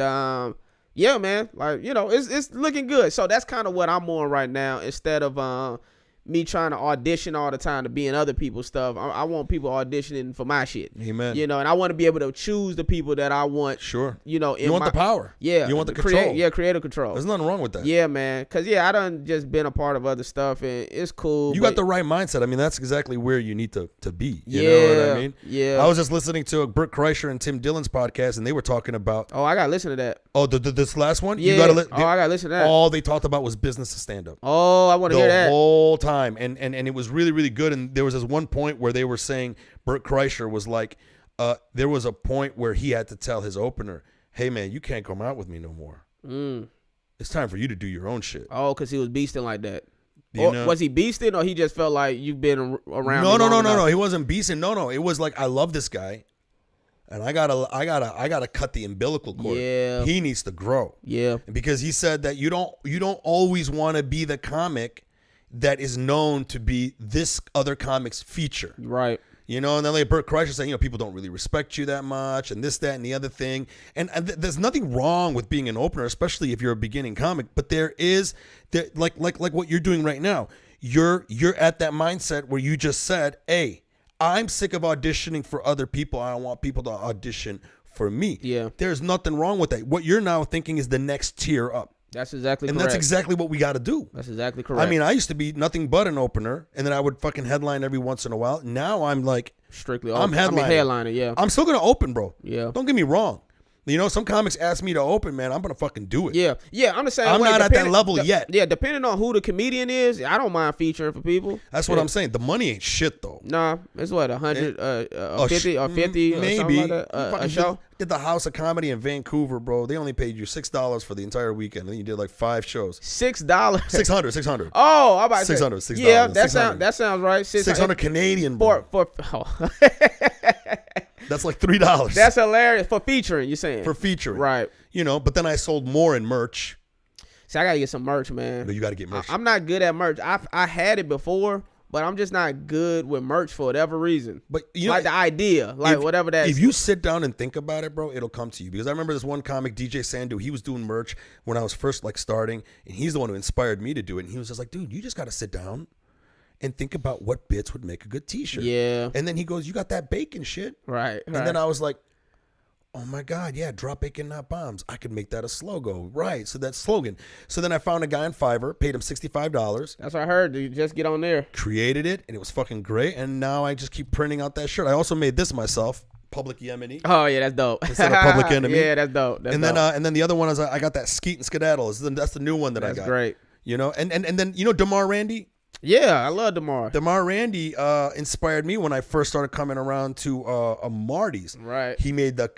yeah, man, like, you know, it's looking good. So that's kind of what I'm on right now instead of me trying to audition all the time to be in other people's stuff. I want people auditioning for my shit. Amen. You know, and I want to be able to choose the people that I want. Sure. You know, You want the power. Yeah. You want the control. Creative control. There's nothing wrong with that. Yeah, man. Because, I done just been a part of other stuff, and it's cool. You got the right mindset. I mean, that's exactly where you need to be. You Yeah, know what I mean? yeah. I was just listening to Burt Kreischer and Tim Dillon's podcast, and they were talking about... Oh, I got to listen to that. Oh, this last one? Yeah. You gotta I got to listen to that. All they talked about was business to stand up. Oh, I want to hear that. The whole time. And it was really, really good. And there was this one point where they were saying, Burt Kreischer was like, there was a point where he had to tell his opener, hey, man, you can't come out with me no more. It's time for you to do your own shit. Oh, because he was beasting like that. You know? Was he beasting, or he just felt like you've been around? No. He wasn't beasting. No. It was like, I love this guy, and I gotta cut the umbilical cord. Yeah. He needs to grow. Yeah. Because he said that you don't always want to be the comic that is known to be this other comic's feature. Right. You know, and then like Burt Kreischer saying, people don't really respect you that much, and this, that, and the other thing. And there's nothing wrong with being an opener, especially if you're a beginning comic. But like what you're doing right now. You're at that mindset where you just said, hey, I'm sick of auditioning for other people. I don't want people to audition for me. Yeah. There's nothing wrong with that. What you're now thinking is the next tier up. That's exactly correct. And that's exactly what we got to do. That's exactly correct. I mean, I used to be nothing but an opener, and then I would fucking headline every once in a while. Now I'm like, strictly I'm headlining. Headliner, yeah. I'm still going to open, bro. Yeah. Don't get me wrong. You know, some comics ask me to open, man. I'm gonna fucking do it. Yeah, yeah. I'm the same. I'm way. not at that level yet. Yeah, depending on who the comedian is, I don't mind featuring for people. That's what I'm saying. The money ain't shit though. Nah, it's what 100, 50 or 50 or maybe something like that. A show. Did the House of Comedy in Vancouver, bro. They only paid you $6 for the entire weekend. And then you did like 5 shows. $6. 600. Oh, I'm about to say 600. Yeah, that sounds right. 600 Canadian, bro. That's like $3. That's hilarious for featuring. You saying for featuring, right? You know, but then I sold more in merch. See, I gotta get some merch, man. No, you gotta get merch. I'm not good at merch. I had it before, but I'm just not good with merch for whatever reason. But you know, like the idea, like whatever that. If you sit down and think about it, bro, it'll come to you. Because I remember this one comic, DJ Sandu. He was doing merch when I was first like starting, and he's the one who inspired me to do it. And he was just like, dude, you just gotta sit down and think about what bits would make a good T-shirt. Yeah. And then he goes, you got that bacon shit. Right. And then I was like, oh my God, yeah, drop bacon, not bombs. I could make that a slogan. Right. So that's slogan. So then I found a guy on Fiverr, paid him $65. That's what I heard. You just get on there. Created it, and it was fucking great. And now I just keep printing out that shirt. I also made this myself. Public Yemeni. Oh yeah, that's dope. Instead of Public Enemy. Yeah, that's dope. That's dope. And then the other one is I got that Skeet and Skedaddle. That's the new one that I got. That's great. You know, and then you know DeMar Randy. Yeah, I love DeMar. DeMar Randy inspired me when I first started coming around to Marty's. Right. He made the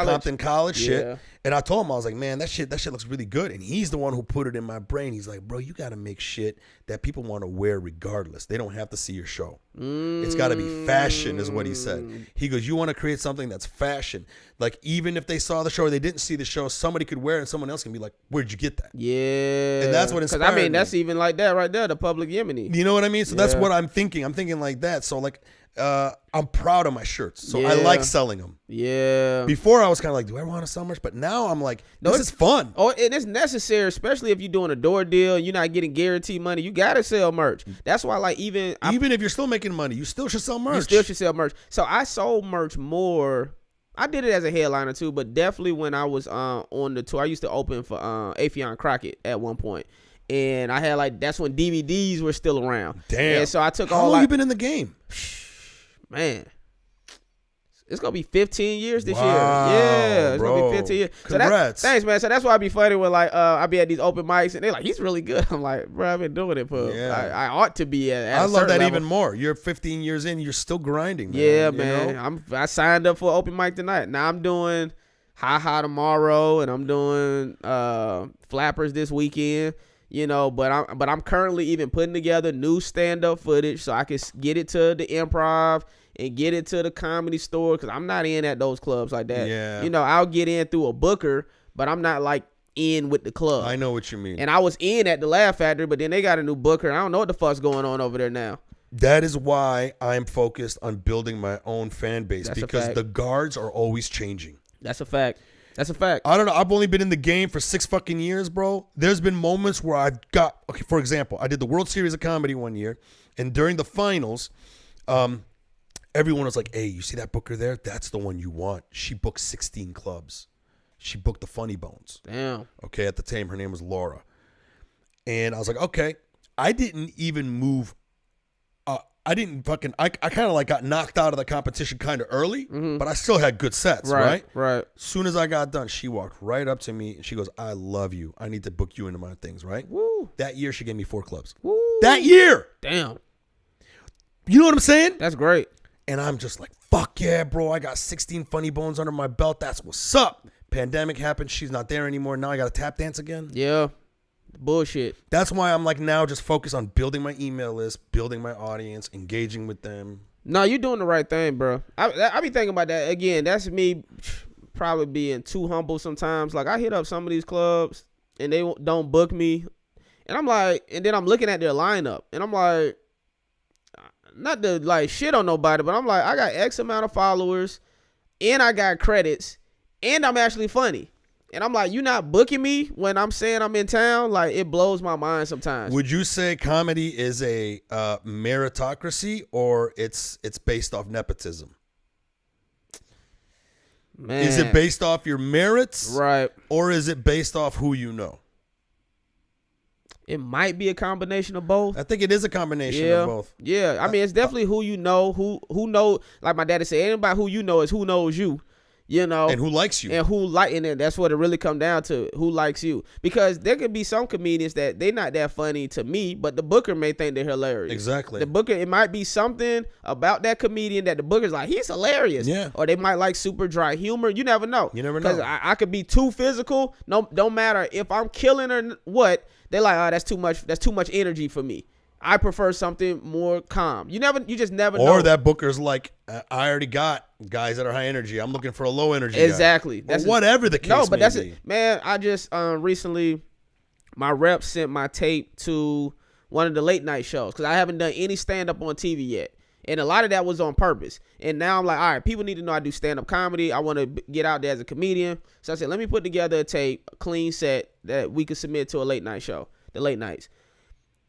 Compton College shit. And I told him, I was like, man, that shit looks really good. And he's the one who put it in my brain. He's like, bro, you got to make shit that people want to wear regardless. They don't have to see your show. It's got to be fashion is what he said. He goes, you want to create something that's fashion. Like, even if they saw the show or they didn't see the show, somebody could wear it and someone else can be like, where'd you get that? Yeah. And that's what inspired me. Because, I mean, that's even like that right there, the Public Yemeni. You know what I mean? So that's what I'm thinking. I'm thinking like that. So, like, I'm proud of my shirts. So I like selling them. Yeah. Before I was kind of like, do I want to sell merch? But now I'm like, this is fun. Oh, and it's necessary, especially if you're doing a door deal and you're not getting guaranteed money. You got to sell merch. That's why, like, even if you're still making money, you still should sell merch. You still should sell merch. So I sold merch more. I did it as a headliner too, but definitely when I was on the tour, I used to open for Affion Crockett at one point. And I had like, that's when DVDs were still around. Damn. And so I took How long you been in the game? Man, it's gonna be 15 years this year. Wow, Yeah, it's bro. gonna be 15 years. So Congrats. thanks, man. So that's why I be funny when like I be at these open mics and they're like, he's really good. I'm like, bro, I've been doing it for. I ought to be at I a love that level. even more. You're 15 years in, you're still grinding. Man, yeah, you man. know? I signed up for open mic tonight. Now I'm doing Ha tomorrow, and I'm doing Flappers this weekend. You know, but I'm currently even putting together new stand-up footage so I can get it to the Improv and get it to the Comedy Store, because I'm not in at those clubs like that. Yeah. You know, I'll get in through a booker, but I'm not like in with the club. I know what you mean. And I was in at the Laugh Factory, but then they got a new booker. I don't know what the fuck's going on over there now. That is why I'm focused on building my own fan base. That's a because fact. the guards are always changing. That's a fact. That's a fact. I don't know. I've only been in the game for 6 fucking years, bro. There's been moments where I've got, okay, for example, I did the World Series of Comedy one year, and during the finals, everyone was like, hey, you see that booker there? That's the one you want. She booked 16 clubs. She booked the Funny Bones. Damn. Okay, at the time, her name was Laura. And I was like, okay. I didn't even move. I didn't fucking, I kind of like got knocked out of the competition kind of early, but I still had good sets, right? Right. Soon as I got done, she walked right up to me and she goes, I love you. I need to book you into my things, right? Woo. That year, she gave me 4 clubs. Woo. That year. Damn. You know what I'm saying? That's great. And I'm just like, fuck yeah, bro. I got 16 Funny Bones under my belt. That's what's up. Pandemic happened. She's not there anymore. Now I got to tap dance again. Yeah. Bullshit. That's why I'm like now just focused on building my email list, building my audience, engaging with them. No, you're doing the right thing, bro. I be thinking about that. Again, that's me probably being too humble sometimes. Like, I hit up some of these clubs and they don't book me. And I'm like, and then I'm looking at their lineup and I'm like, not to like shit on nobody, but I'm like, I got X amount of followers and I got credits and I'm actually funny. And I'm like, you not booking me when I'm saying I'm in town? Like, it blows my mind sometimes. Would you say comedy is a meritocracy or it's based off nepotism? Man. Is it based off your merits? Right. Or is it based off who you know? It might be a combination of both. I think it is a combination of both. Yeah. I mean, it's definitely who you know, who know. Like my daddy said, anybody who you know is who knows you. You know, and who likes you, and then that's what it really come down to, who likes you. Because there could be some comedians that they not that funny to me, but the booker may think they're hilarious. Exactly. The booker, it might be something about that comedian that the booker's like, he's hilarious. Yeah. Or they might like super dry humor. You never know. You never know. Because I could be too physical. No, don't matter if I'm killing or what. They're like, oh, that's too much. That's too much energy for me. I prefer something more calm. You just never know. Or that booker's like, I already got guys that are high energy. I'm looking for a low energy exactly. guy. Or whatever the case may be. No, but that's it. Man, I just recently, my rep sent my tape to one of the late night shows because I haven't done any stand-up on TV yet. And a lot of that was on purpose. And now I'm like, all right, people need to know I do stand-up comedy. I want to get out there as a comedian. So I said, let me put together a tape, a clean set that we could submit to a late night show, the late nights.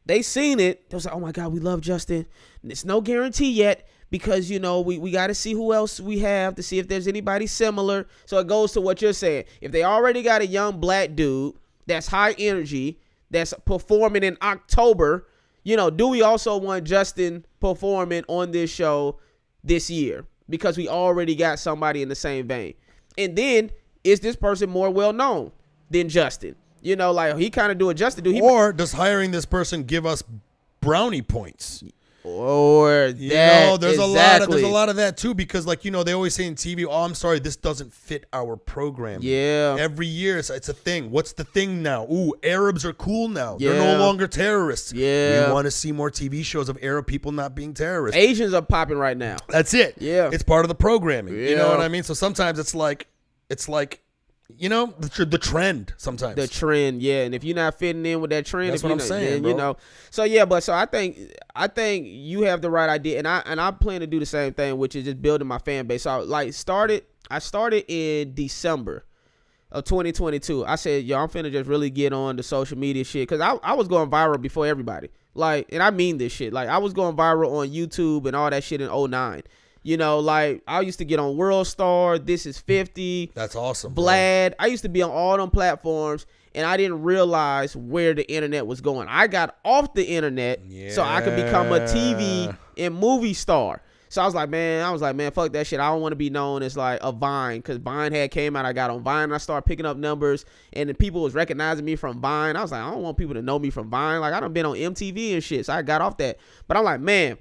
They seen it. They was like, oh, my God, we love Justin. It's no guarantee yet because, you know, we got to see who else we have to see if there's anybody similar. So it goes to what you're saying. If they already got a young black dude that's high energy, that's performing in October, you know, do we also want Justin performing on this show this year? Because we already got somebody in the same vein. And then, is this person more well-known than Justin? You know, like he kind of do what Justin do. Or does hiring this person give us brownie points? Or you that, know, there's exactly. a lot of that too, because like, you know, they always say in TV, oh, I'm sorry, this doesn't fit our program. Yeah. Every year it's a thing. What's the thing now? Ooh, Arabs are cool now. Yeah. They're no longer terrorists. Yeah. We want to see more TV shows of Arab people not being terrorists. Asians are popping right now. That's it. Yeah. It's part of the programming. Yeah. You know what I mean? So sometimes it's like, you know, the trend sometimes. The trend, yeah. And if you're not fitting in with that trend, that's what I'm saying, then, bro. you know. So yeah, but so I think you have the right idea, and I plan to do the same thing, which is just building my fan base. So I started in December of 2022. I said, yo, I'm finna just really get on the social media shit because I was going viral before everybody. Like, and I mean this shit. Like, I was going viral on YouTube and all that shit in 2009. You know, like, I used to get on World Star, This Is 50. That's awesome. Vlad. Bro. I used to be on all them platforms, and I didn't realize where the internet was going. I got off the internet so I could become a TV and movie star. So I was like, man, fuck that shit. I don't want to be known as like a Vine, because Vine had came out. I got on Vine, and I started picking up numbers, and then people was recognizing me from Vine. I was like, I don't want people to know me from Vine. Like, I done been on MTV and shit, so I got off that. But I'm like, man,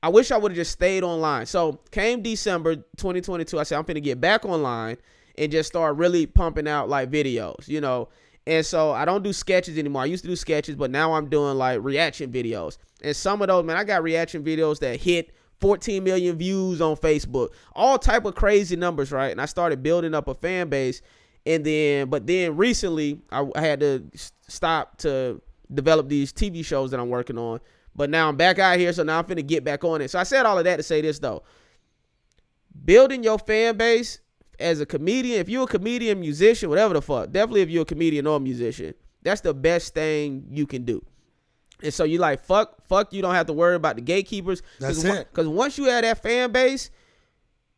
I wish I would have just stayed online. So came December 2022, I said, I'm finna get back online and just start really pumping out like videos, you know. And so I don't do sketches anymore. I used to do sketches, but now I'm doing like reaction videos. And some of those, man, I got reaction videos that hit 14 million views on Facebook, all type of crazy numbers, right? And I started building up a fan base. And then recently I had to stop to develop these TV shows that I'm working on. But now I'm back out here, so now I'm finna get back on it. So I said all of that to say this, though. Building your fan base as a comedian, if you're a comedian, musician, whatever the fuck, definitely if you're a comedian or a musician, that's the best thing you can do. And so you like, fuck, you don't have to worry about the gatekeepers. That's it. Because once you have that fan base,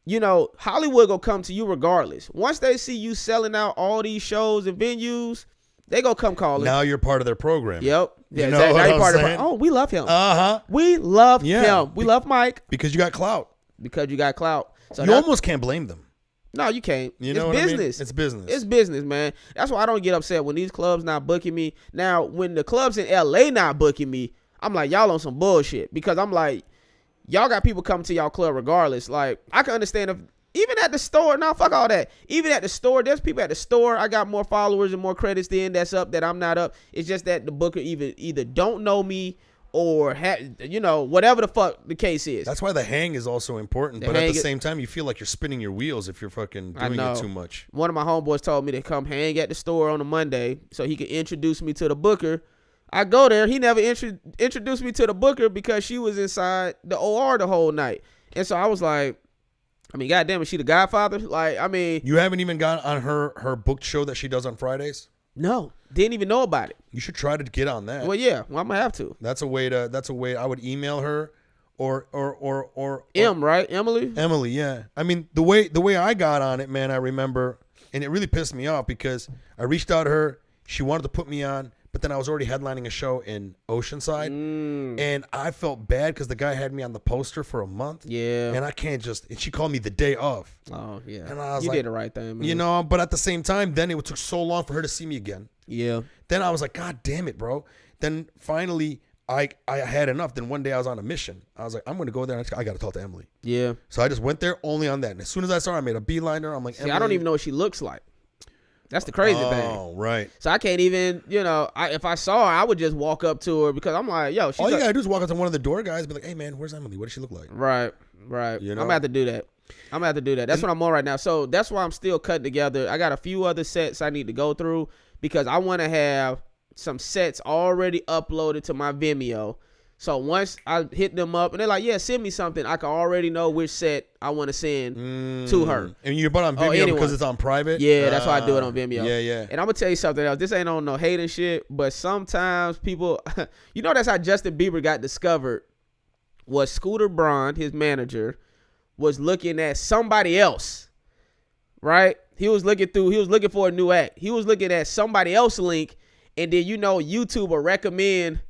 you know, Hollywood gonna come to you regardless. Once they see you selling out all these shows and venues, they gonna come calling. Now you're part of their program. Yep. Yeah, you know exactly. what Now you're I'm part saying? of Oh, we love him. Uh-huh. We love Yeah. him. We love Mike. Because you got clout. Because you got clout. So you almost can't blame them. No, you can't. You know it's what business. I mean? It's business. It's business, man. That's why I don't get upset when these clubs not booking me. Now, when the clubs in LA not booking me, I'm like, y'all on some bullshit. Because I'm like, y'all got people coming to y'all club regardless. Like, I can understand if even at the store, no, fuck all that. Even at the store, there's people at the store. I got more followers and more credits than that's up that I'm not up. It's just that the booker either don't know me or you know, whatever the fuck the case is. That's why the hang is also important. But at the same time, you feel like you're spinning your wheels if you're fucking doing it too much. One of my homeboys told me to come hang at the store on a Monday so he could introduce me to the booker. I go there. He never introduced me to the booker because she was inside the OR the whole night. And so I was like, I mean, goddamn, is she the Godfather? Like, I mean, you haven't even got on her booked show that she does on Fridays? No, didn't even know about it. You should try to get on that. Well, yeah, I'm gonna have to. That's a way I would email her or right? Emily, yeah. I mean, the way I got on it, man, I remember, and it really pissed me off because I reached out to her. She wanted to put me on, but then I was already headlining a show in Oceanside, and I felt bad because the guy had me on the poster for a month. Yeah. And I can't just. And she called me the day of. Oh yeah. And I was you like, did the right thing, man. You know, but at the same time, then it took so long for her to see me again. Yeah. Then I was like, God damn it, bro. Then finally, I had enough. Then one day I was on a mission. I was like, I'm going to go there. I got to talk to Emily. Yeah. So I just went there only on that. And as soon as I saw her, I made a beeline her. I'm like, See, Emily. I don't even know what she looks like. That's the crazy thing. Oh, right. So I can't even, you know, if I saw her, I would just walk up to her because I'm like, yo, she's all you got to do is walk up to one of the door guys and be like, hey, man, where's Emily? What does she look like? Right. You know? I'm going to have to do that. That's what I'm on right now. So that's why I'm still cutting together. I got a few other sets I need to go through because I want to have some sets already uploaded to my Vimeo. So once I hit them up and they're like, yeah, send me something, I can already know which set I want to send to her. And you put on Vimeo because it's on private? Yeah, that's why I do it on Vimeo. Yeah. And I'm going to tell you something else. This ain't on no hating shit, but sometimes people, you know, that's how Justin Bieber got discovered, was Scooter Braun, his manager, was looking at somebody else, right? He was looking for a new act. He was looking at somebody else's link, and then, you know, YouTube will recommend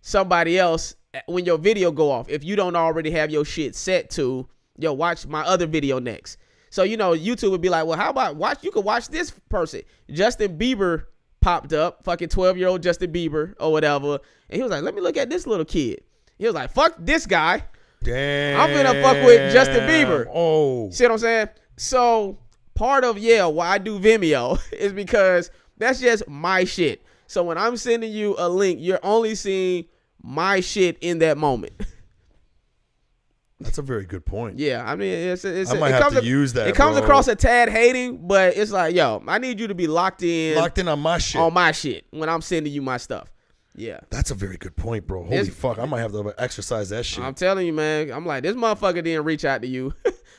somebody else when your video go off. If you don't already have your shit set to, yo, watch my other video next. So, you know, YouTube would be like, well, how about you could watch this person. Justin Bieber popped up, fucking 12-year-old Justin Bieber or whatever. And he was like, let me look at this little kid. He was like, fuck this guy. Damn. I'm finna fuck with Justin Bieber. Oh. See what I'm saying? So part of, why I do Vimeo is because that's just my shit. So when I'm sending you a link, you're only seeing my shit in that moment. That's a very good point. Yeah, I mean, I might have to use that. It comes bro. across a tad hating, but it's like, yo, I need you to be locked in on my shit. On my shit when I'm sending you my stuff. Yeah. That's a very good point, bro. Holy fuck. I might have to exercise that shit. I'm telling you, man. I'm like, this motherfucker didn't reach out to you.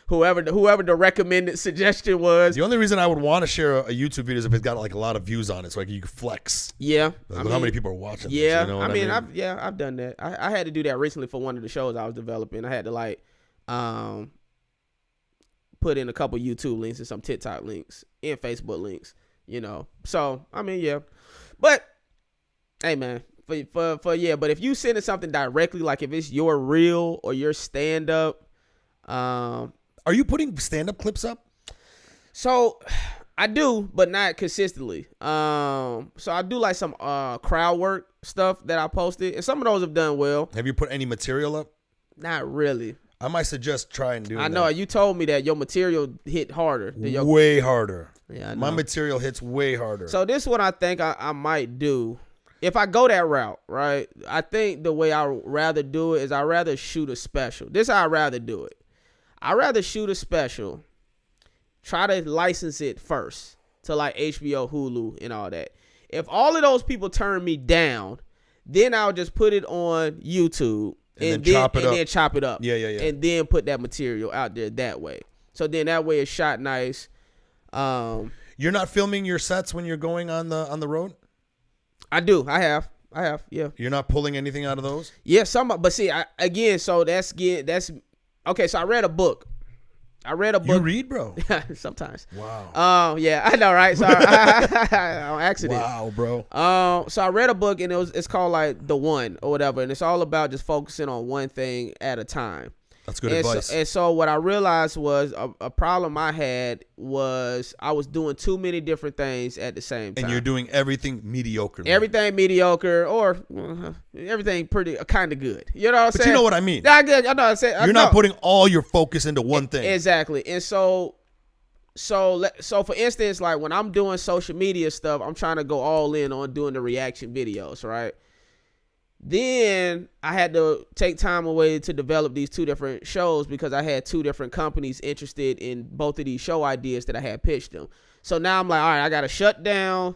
whoever the recommended suggestion was. The only reason I would want to share a YouTube video is if it's got like a lot of views on it, so like you can flex. Yeah. Like, how many people are watching yeah, this, you know what I mean? I've done that. I had to do that recently for one of the shows I was developing. I had to like put in a couple YouTube links and some TikTok links and Facebook links, you know. So, I mean, yeah. But hey, man, but if you sending something directly, like if it's your reel or your stand up, are you putting stand up clips up? So I do, but not consistently. So I do like some crowd work stuff that I posted, and some of those have done well. Have you put any material up? Not really. I might suggest trying to do that. I know you told me that your material hit harder than your way harder. Yeah, I know. My material hits way harder. So this is what I think I might do. If I go that route, right, I think the way I'd rather do it is I'd rather shoot a special. This is how I'd rather do it. I'd rather shoot a special, try to license it first to like HBO, Hulu, and all that. If all of those people turn me down, then I'll just put it on YouTube and then chop it up. Yeah. And then put that material out there that way. So then that way it's shot nice. You're not filming your sets when you're going on the road? I do. I have. Yeah. You're not pulling anything out of those? Yeah, but see, so that's okay. So I read a book. You read, bro? Sometimes. Wow. Yeah, I know, right? So on accident. Wow, bro. So I read a book and it's called like The One or whatever, and it's all about just focusing on one thing at a time. That's good advice. And so what I realized was a problem I had was I was doing too many different things at the same time. And you're doing everything mediocre. Everything mediocre or everything pretty kind of good. You know what I'm saying? But you know what I mean. I know what I'm saying. You're not putting all your focus into one thing. Exactly. And so for instance, like when I'm doing social media stuff, I'm trying to go all in on doing the reaction videos, right? Then I had to take time away to develop these two different shows because I had two different companies interested in both of these show ideas that I had pitched them. So now I'm like, all right, I got to shut down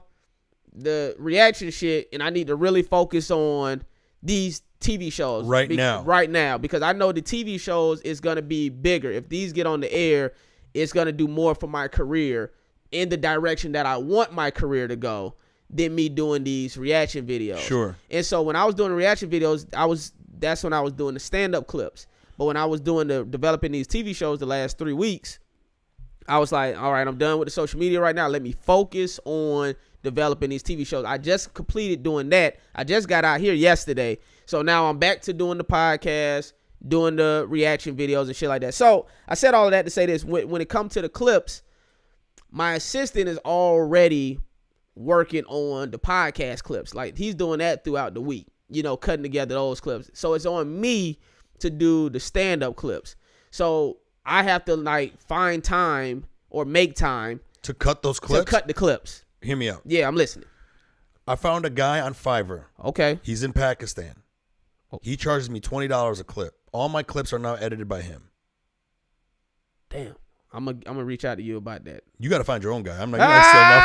the reaction shit and I need to really focus on these TV shows right now because I know the TV shows is going to be bigger. If these get on the air, it's going to do more for my career in the direction that I want my career to go than me doing these reaction videos. Sure. And so when I was doing the reaction videos, that's when I was doing the stand-up clips. But when I was developing these TV shows the last 3 weeks, I was like, all right, I'm done with the social media right now. Let me focus on developing these TV shows. I just completed doing that. I just got out here yesterday. So now I'm back to doing the podcast, doing the reaction videos and shit like that. So I said all of that to say this. When it comes to the clips, my assistant is already working on the podcast clips. Like, he's doing that throughout the week, you know, cutting together those clips. So it's on me to do the stand-up clips. So I have to, like, find time or make time to cut those clips. To cut the clips. Hear me out. Yeah, I'm listening. I found a guy on Fiverr. Okay. He's in Pakistan. He charges me $20 a clip. All my clips are now edited by him. Damn. I'm gonna reach out to you about that. You got to find your own guy. I'm not gonna steal my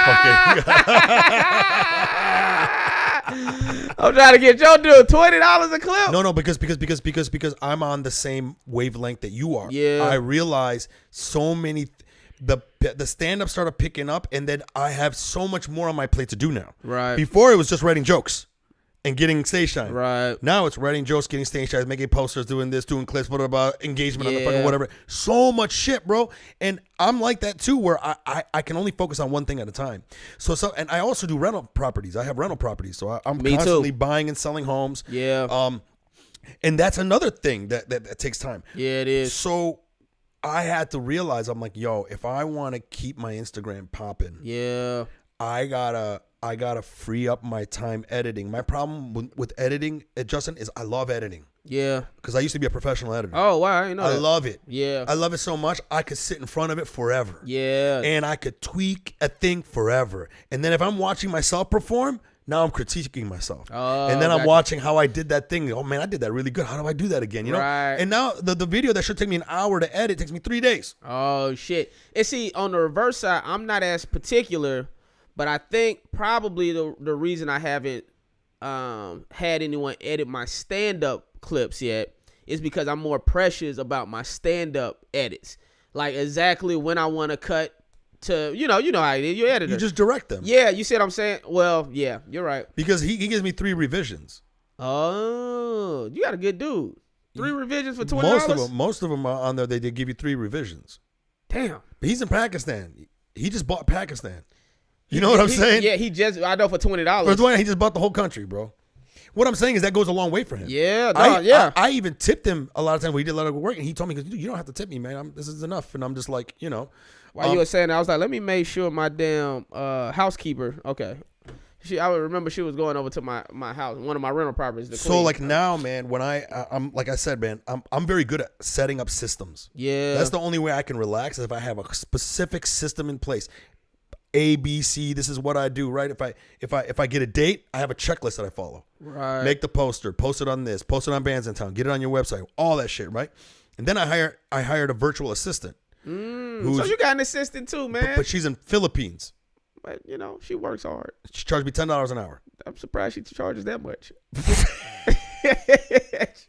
fucking. I'm trying to get your dude $20 a clip. No, because I'm on the same wavelength that you are. Yeah. I realize so many. The stand up started picking up, and then I have so much more on my plate to do now. Right. Before it was just writing jokes and getting stage time. Right. Now it's writing jokes, getting stage time, making posters, doing this, doing clips, what about engagement on the fucking whatever. So much shit, bro. And I'm like that too, where I can only focus on one thing at a time. So and I also do rental properties. I have rental properties, so I'm constantly buying and selling homes. Yeah. And that's another thing that takes time. Yeah, it is. So I had to realize, I'm like, yo, if I want to keep my Instagram popping, yeah, I gotta free up my time editing. My problem with editing, Justin, is I love editing. Yeah. Because I used to be a professional editor. Oh, wow. I didn't know I that. love it. Yeah. I love it so much, I could sit in front of it forever. Yeah. And I could tweak a thing forever. And then if I'm watching myself perform, now I'm critiquing myself. Oh, and then I'm watching how I did that thing. Oh, man, I did that really good. How do I do that again? You know? Right. And now the video that should take me an hour to edit takes me 3 days. Oh, shit. And see, on the reverse side, I'm not as particular, but I think probably the reason I haven't had anyone edit my stand-up clips yet is because I'm more precious about my stand-up edits. Like, exactly when I want to cut to, you know how it is. You're editor. You just direct them. Yeah, you see what I'm saying? Well, yeah, you're right. Because he gives me 3 revisions. Oh, you got a good dude. 3 revisions for $20? Most of them are on there. They give you 3 revisions. Damn. But he's in Pakistan. He just bought Pakistan. You know what I'm saying? Yeah, I know for $20. For $20, he just bought the whole country, bro. What I'm saying is that goes a long way for him. Yeah, I even tipped him a lot of times when he did a lot of work, and he told me, you don't have to tip me, man. This is enough. And I'm just like, you know. While you were saying that, I was like, let me make sure my damn housekeeper, okay. I would remember she was going over to my house, one of my rental properties. So like now, man, when I'm like I said, man, I'm very good at setting up systems. Yeah. That's the only way I can relax is if I have a specific system in place. A, B, C, this is what I do, right? If I get a date, I have a checklist that I follow. Right. Make the poster, post it on this, post it on Bands in Town, get it on your website, all that shit, right? And then I hired a virtual assistant. So you got an assistant too, man. But she's in Philippines. But you know, she works hard. She charged me $10 an hour. I'm surprised she charges that much.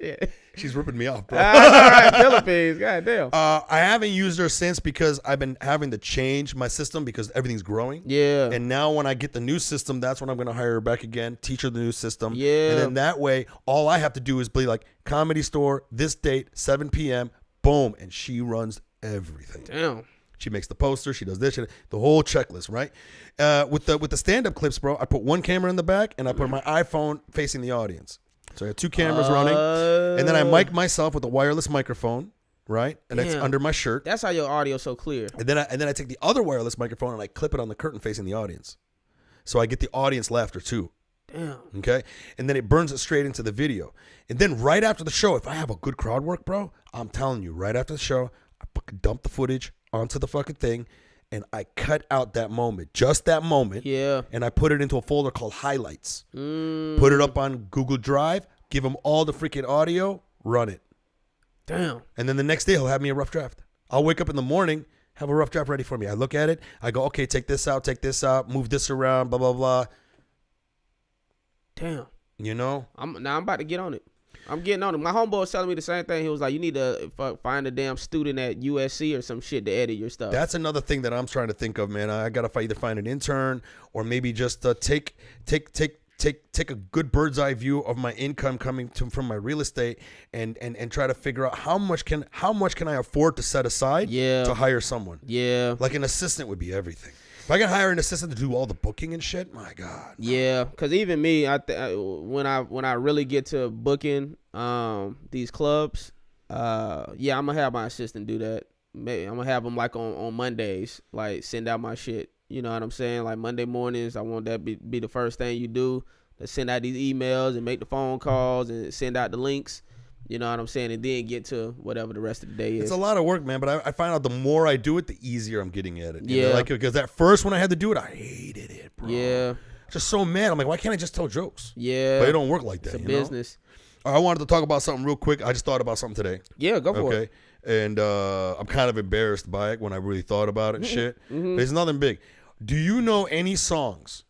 Shit. She's ripping me off, bro. All right, Philippines, goddamn. I haven't used her since because I've been having to change my system because everything's growing. Yeah. And now when I get the new system, that's when I'm going to hire her back again, teach her the new system. Yeah. And then that way, all I have to do is be like, Comedy Store, this date, 7 p.m., boom. And she runs everything. Damn. She makes the poster. She does this, the whole checklist, right? With the stand-up clips, bro, I put one camera in the back and I put my iPhone facing the audience. So I have 2 cameras running, and then I mic myself with a wireless microphone, right? And it's under my shirt. That's how your audio's so clear. And then I take the other wireless microphone and I clip it on the curtain facing the audience, so I get the audience laughter too. Damn. Okay, and then it burns it straight into the video. And then right after the show, if I have a good crowd work, bro, I'm telling you, right after the show, I fucking dump the footage onto the fucking thing, and I cut out that moment, just that moment. Yeah. And I put it into a folder called Highlights. Put it up on Google Drive, give him all the freaking audio, run it. Damn. And then the next day, he'll have me a rough draft. I'll wake up in the morning, have a rough draft ready for me. I look at it. I go, okay, take this out, move this around, blah, blah, blah. Damn. You know? I'm about to get on it. I'm getting on it. My homeboy was telling me the same thing. He was like, you need to find a damn student at USC or some shit to edit your stuff. That's another thing that I'm trying to think of, man. I got to either find an intern or maybe just take a good bird's eye view of my income coming from my real estate and try to figure out how much can I afford to set aside to hire someone. Yeah. Like an assistant would be everything. If I can hire an assistant to do all the booking and shit, my God. Yeah, because even me, when I really get to booking these clubs, yeah, I'm gonna have my assistant do that. Maybe I'm gonna have them like on Mondays, like send out my shit. You know what I'm saying? Like Monday mornings, I want that be the first thing you do. To send out these emails and make the phone calls and send out the links. You know what I'm saying? And then get to whatever the rest of the day is. It's a lot of work, man, but I find out the more I do it, the easier I'm getting at it. Yeah. Like, because at first when I had to do it, I hated it, bro. Yeah. Just so mad. I'm like, why can't I just tell jokes? Yeah. But it don't work like that, It's a business. Know? I wanted to talk about something real quick. I just thought about something today. Yeah, go for it. Okay. And I'm kind of embarrassed by it when I really thought about it and shit. But it's nothing big. Do you know any songs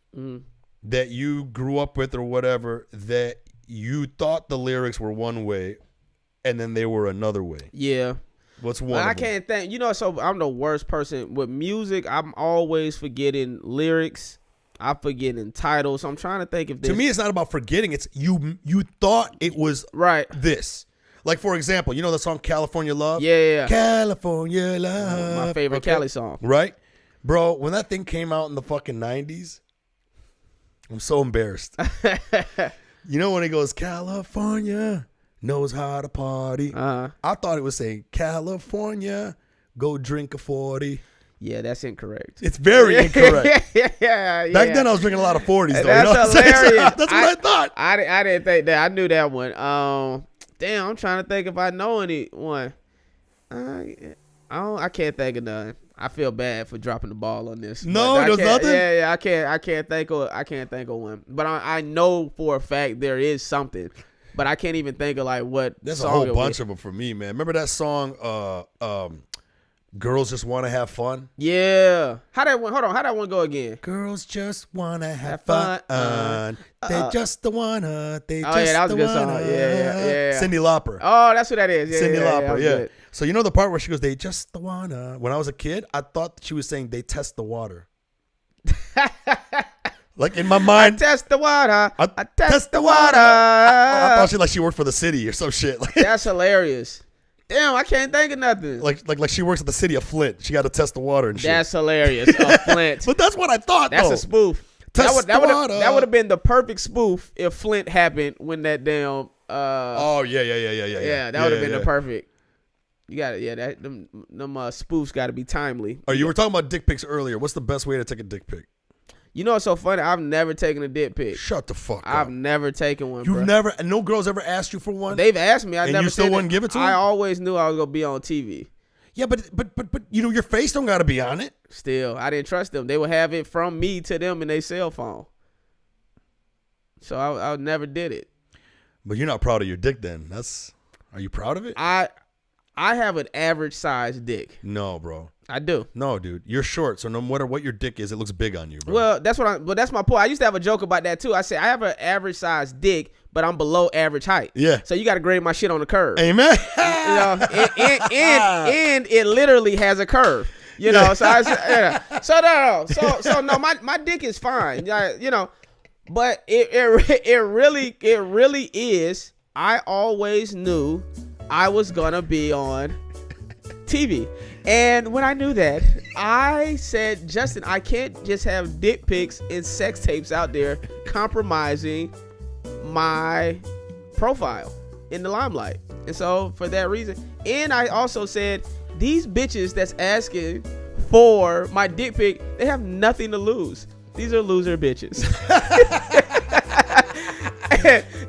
that you grew up with or whatever that you thought the lyrics were one way and then they were another way? Yeah. What's one? I can't think. You know, so I'm the worst person with music. I'm always forgetting lyrics. I'm forgetting titles. So I'm trying to think if this. To me, it's not about forgetting. It's you thought it was right. This. Like, for example, you know the song California Love? Yeah. California Love. My favorite Cali song. Right? Bro, when that thing came out in the fucking 90s, I'm so embarrassed. You know when it goes, California knows how to party. I thought it was saying, California, go drink a 40. Yeah, that's incorrect. It's very incorrect. yeah. Back then I was drinking a lot of 40s, though. That's you know hilarious. That's what I thought. I didn't think that. I knew that one. Damn, I'm trying to think if I know anyone. I can't think of none. I feel bad for dropping the ball on this. No, there's nothing. Yeah, I can't think of one. But I know for a fact there is something. But I can't even think of like what. There's song a whole bunch of them for me, man. Remember that song, Girls Just Want to Have Fun? Yeah. How that one go again? Girls just want to have fun. They just the wanna. They just yeah, that was a the good song. wanna. Yeah. Cyndi Lauper. Oh, that's what that is. Yeah, Cyndi Lauper, that was yeah. good. So you know the part where she goes, they just the wanna. When I was a kid, I thought that she was saying they test the water. Like in my mind, I test the water. I test the water. I thought she worked for the city or some shit. Like, That's hilarious. Damn, I can't think of nothing. like she works at the city of Flint. She got to test the water and shit. That's hilarious. Flint. But that's what I thought. That's though. a spoof. Test That the water. would have been the perfect spoof if Flint happened when that damn. Oh yeah. Yeah, that would have been the perfect. You got it. Yeah, them spoofs got to be timely. Oh, you were talking about dick pics earlier. What's the best way to take a dick pic? You know what's so funny? I've never taken a dick pic. Shut the fuck up. I've never taken one. You've never, and no girls ever asked you for one? They've asked me. And you still wouldn't give it to them? I always knew I was gonna be on TV. Yeah, but you know your face don't gotta be on it. Still, I didn't trust them. They would have it from me to them in their cell phone. So I never did it. But you're not proud of your dick then. Are you proud of it? I have an average size dick. No, bro. I do. No, dude. You're short, so no matter what your dick is, it looks big on you, bro. Well, that's my point. I used to have a joke about that too. I said I have an average size dick, but I'm below average height. Yeah. So you got to grade my shit on the curve. Amen. You know, and it literally has a curve. You know, so no, my dick is fine. You know, but it really is. I always knew I was gonna be on TV. And when I knew that, I said, Justin, I can't just have dick pics and sex tapes out there compromising my profile in the limelight. And so for that reason, and I also said, these bitches that's asking for my dick pic, they have nothing to lose. These are loser bitches.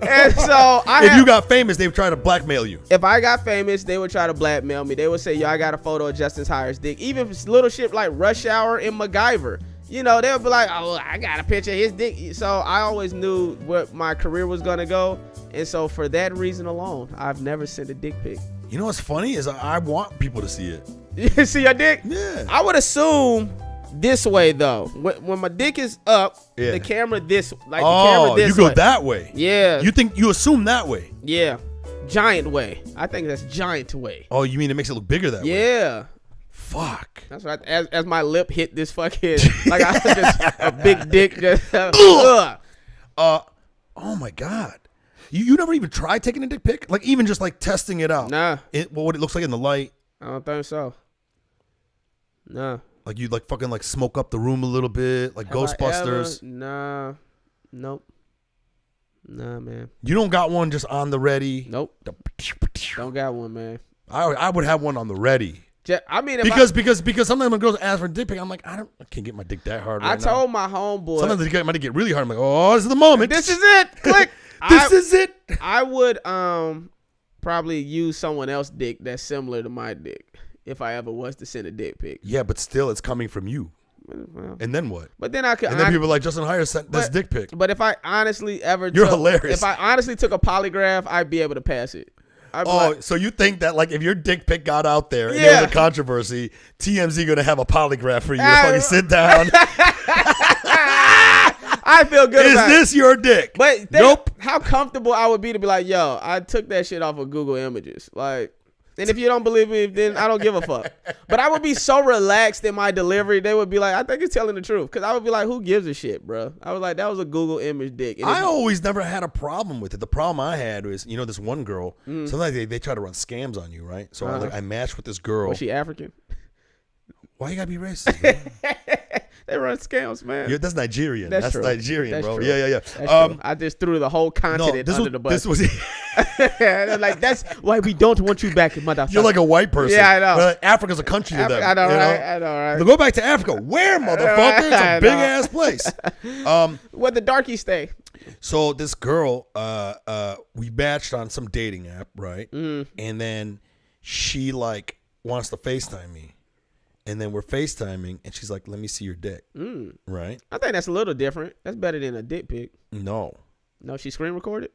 And so if you got famous, they would try to blackmail you. If I got famous, they would try to blackmail me. They would say, yo, I got a photo of Justin Hires dick. Even if it's little shit like Rush Hour and MacGyver. You know, they would be like, oh, I got a picture of his dick. So I always knew what my career was going to go. And so for that reason alone, I've never sent a dick pic. You know what's funny is I want people to see it. You see your dick? Yeah. I would assume this way, though. When my dick is up, yeah. the camera this, like the camera this way. You go that way. Yeah. You assume that way. Yeah. Giant way. I think that's giant way. Oh, you mean it makes it look bigger that way? Yeah. Fuck. That's right. As my lip hit this fucking, like I was just a big dick. Just, oh my God. You never even tried taking a dick pic? Like even just like testing it out? Nah. What it looks like in the light? I don't think so. No. Like you like fucking like smoke up the room a little bit, like Ghostbusters. Nah, nope. Nah, man. You don't got one just on the ready. Nope. Don't got one, man. I would have one on the ready. I mean, because sometimes when girls ask for a dick pic, I'm like, I can't get my dick that hard. I told my homeboy. Sometimes they might get really hard. I'm like, oh, this is the moment. This is it. Click. This is it. I would probably use someone else's dick that's similar to my dick if I ever was to send a dick pic. Yeah, but still, it's coming from you. Well, And then what? But then I could. And then people are like, Justin Hire sent this dick pic. But if I honestly You're hilarious. If I honestly took a polygraph, I'd be able to pass it. So you think that like if your dick pic got out there and there was a controversy, TMZ gonna have a polygraph for you to fucking sit down? I feel good about it. Is this your dick? But nope. How comfortable I would be to be like, yo, I took that shit off of Google Images. Like, and if you don't believe me, then I don't give a fuck. But I would be so relaxed in my delivery. They would be like, I think you're telling the truth. Because I would be like, who gives a shit, bro? I was like, that was a Google image dick. And I always never had a problem with it. The problem I had was, this one girl, sometimes they try to run scams on you, right? So I matched with this girl. Was she African? Why you gotta be racist, bro? They run scams, man. That's Nigerian. That's true. Nigerian, That's bro. True. Yeah. I just threw the whole continent under the bus. This was like, that's why we don't want you back, motherfucker. You're like a white person. Yeah, I know. But Africa's a country to them. I know, right? Now go back to Africa. Where, motherfucker? It's a big ass place. Where the darkies stay. So this girl, we matched on some dating app, right? And then she like wants to FaceTime me. And then we're FaceTiming, and she's like, let me see your dick. Right? I think that's a little different. That's better than a dick pic. No, she screen recorded?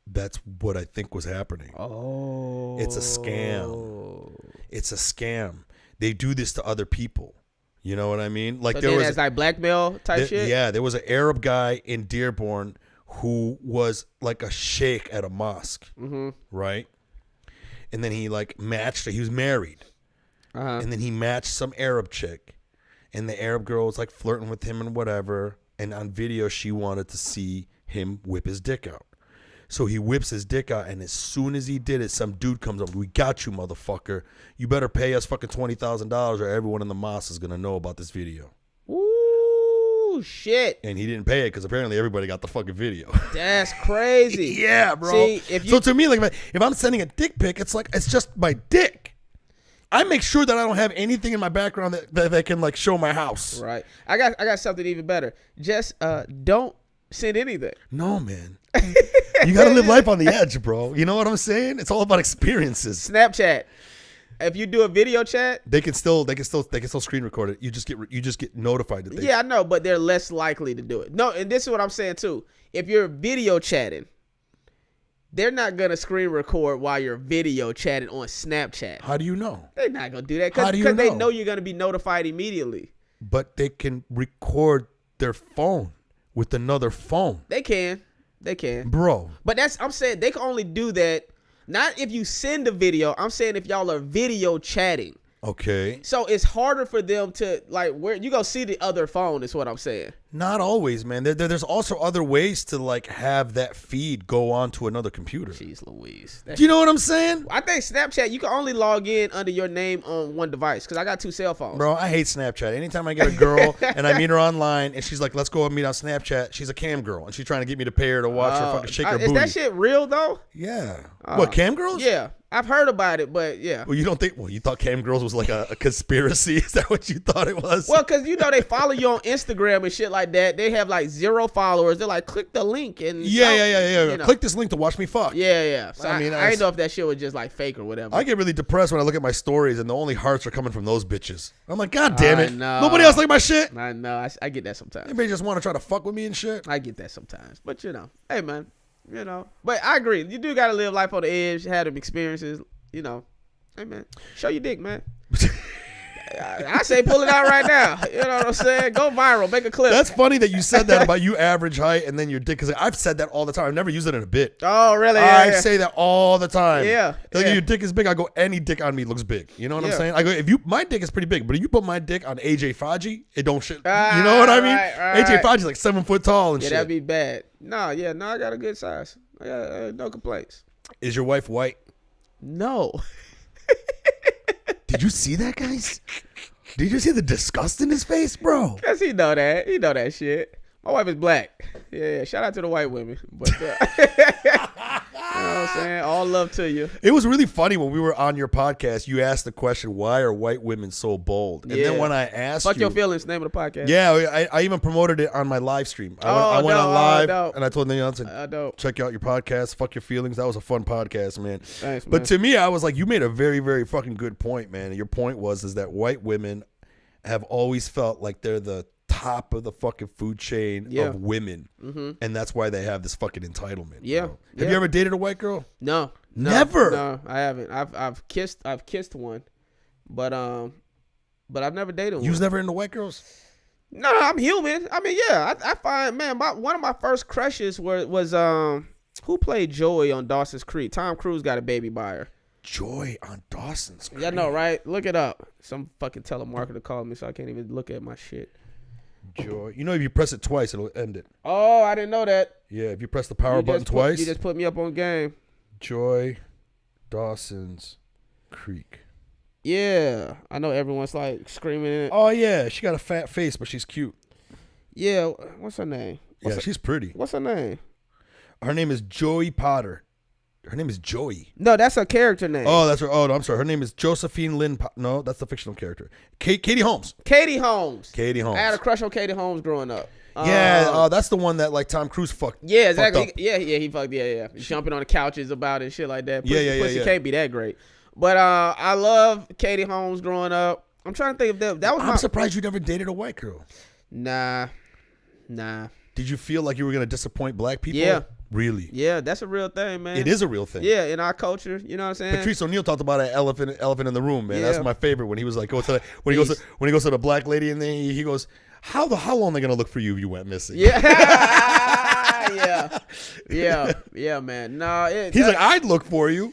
That's what I think was happening. Oh. It's a scam. It's a scam. They do this to other people. You know what I mean? Like so that's like blackmail type shit? Yeah, there was an Arab guy in Dearborn who was like a sheikh at a mosque. Right? And then he like matched her. He was married. And then he matched some Arab chick, and the Arab girl was like flirting with him and whatever. And on video, she wanted to see him whip his dick out. So he whips his dick out, and as soon as he did it, some dude comes up. We got you, motherfucker. You better pay us fucking $20,000, or everyone in the mosque is gonna know about this video. Ooh, shit! And he didn't pay it because apparently everybody got the fucking video. That's crazy. Yeah, bro. See, so to me, like, if I'm sending a dick pic, it's like it's just my dick. I make sure that I don't have anything in my background that can like show my house. Right. I got something even better. Just don't send anything. No, man. You gotta live life on the edge, bro. You know what I'm saying? It's all about experiences. Snapchat. If you do a video chat, they can still screen record it. You just get notified that I know, but they're less likely to do it. No, and this is what I'm saying too. If you're video chatting, they're not going to screen record while you're video chatting on Snapchat. How do you know? They're not going to do that How do you because know? they know you're going to be notified immediately. But they can record their phone with another phone. They can. Bro. But I'm saying they can only do that not if you send a video. I'm saying if y'all are video chatting. Okay. So it's harder for them to like where you go see the other phone is what I'm saying. Not always, man. There's also other ways to like have that feed go on to another computer. Jeez Louise. Do you know what I'm saying? I think Snapchat, you can only log in under your name on one device because I got 2 cell phones. Bro, I hate Snapchat. Anytime I get a girl and I meet her online and she's like, let's go and meet on Snapchat, she's a cam girl and she's trying to get me to pay her to watch her fucking shake her booty. Is that shit real though? Yeah. What, cam girls? Yeah. I've heard about it, but yeah. Well, you thought cam girls was like a conspiracy? Is that what you thought it was? Well, because they follow you on Instagram and shit like that. They have like 0 followers. They're like, click the link and yeah. Click this link to watch me fuck. Yeah. So I didn't know if that shit was just like fake or whatever. I get really depressed when I look at my stories and the only hearts are coming from those bitches. I'm like, God damn it. No. Nobody else like my shit. I know. I get that sometimes. Anybody just want to try to fuck with me and shit? I get that sometimes. But hey man, But I agree. You do got to live life on the edge, have them experiences, Hey man, show your dick, man. I say pull it out right now. You know what I'm saying? Go viral, make a clip. That's funny that you said that about you average height and then your dick. Because I've said that all the time. I've never used it in a bit. Oh, really? I say that all the time. Yeah. Like, your dick is big. I go, any dick on me looks big. You know what I'm saying? I go, my dick is pretty big, but if you put my dick on AJ Faji, it don't shit. You know what I mean? Right. AJ Faji's like 7 foot tall and shit. Yeah, that'd be bad. No, I got a good size. I got no complaints. Is your wife white? No. Did you see that, guys? Did you see the disgust in his face, bro? Cause he know that. He know that shit. My wife is black. Yeah, shout out to the white women. But you know what I'm saying? All love to you. It was really funny when we were on your podcast. You asked the question, "Why are white women so bold?" And then when I asked Fuck Your Feelings, name of the podcast. Yeah, I even promoted it on my live stream. I went on live and I told them, check out your podcast. Fuck Your Feelings. That was a fun podcast, man. Thanks, man. But to me, I was like, you made a very, very fucking good point, man. And your point is that white women have always felt like they're the top of the fucking food chain of women, and that's why they have this fucking entitlement. Yeah. Bro. Have you ever dated a white girl? No. Never. No, I haven't. I've kissed one, but I've never dated one. You was never into white girls? No, I'm human. I mean, yeah, I find, man, one of my first crushes was who played Joey on Dawson's Creek? Tom Cruise got a baby by her. Joy on Dawson's Creek. Yeah, no, right? Look it up. Some fucking telemarketer called me, so I can't even look at my shit. Joy. You know, if you press it twice, it'll end it. Oh, I didn't know that. Yeah, if you press the power button twice. You just put me up on game. Joy Dawson's Creek. Yeah, I know everyone's like screaming it. Oh, yeah. She got a fat face, but she's cute. Yeah, what's her name? She's pretty. What's her name? Her name is Joey Potter. Her name is Joey. No, that's her character name. Oh, that's her. Oh, no, I'm sorry. Her name is Josephine Lynn. No, that's the fictional character. Katie Holmes. Katie Holmes. Katie Holmes. I had a crush on Katie Holmes growing up. Yeah, that's the one that like Tom Cruise fucked. Yeah, exactly. He fucked. Yeah. Jumping on the couches about it and shit like that. Pussy can't be that great. But I love Katie Holmes growing up. I'm trying to think of that was. I'm surprised you never dated a white girl. Nah. Did you feel like you were gonna disappoint black people? Yeah. Really? Yeah, that's a real thing, man. It is a real thing. Yeah, in our culture, you know what I'm saying? Patrice O'Neal talked about an elephant in the room, man. Yeah. That's my favorite. When he was like, when he goes to the black lady, and then he goes, how long are they gonna look for you if you went missing? Yeah, yeah, man. No, he's like, I'd look for you.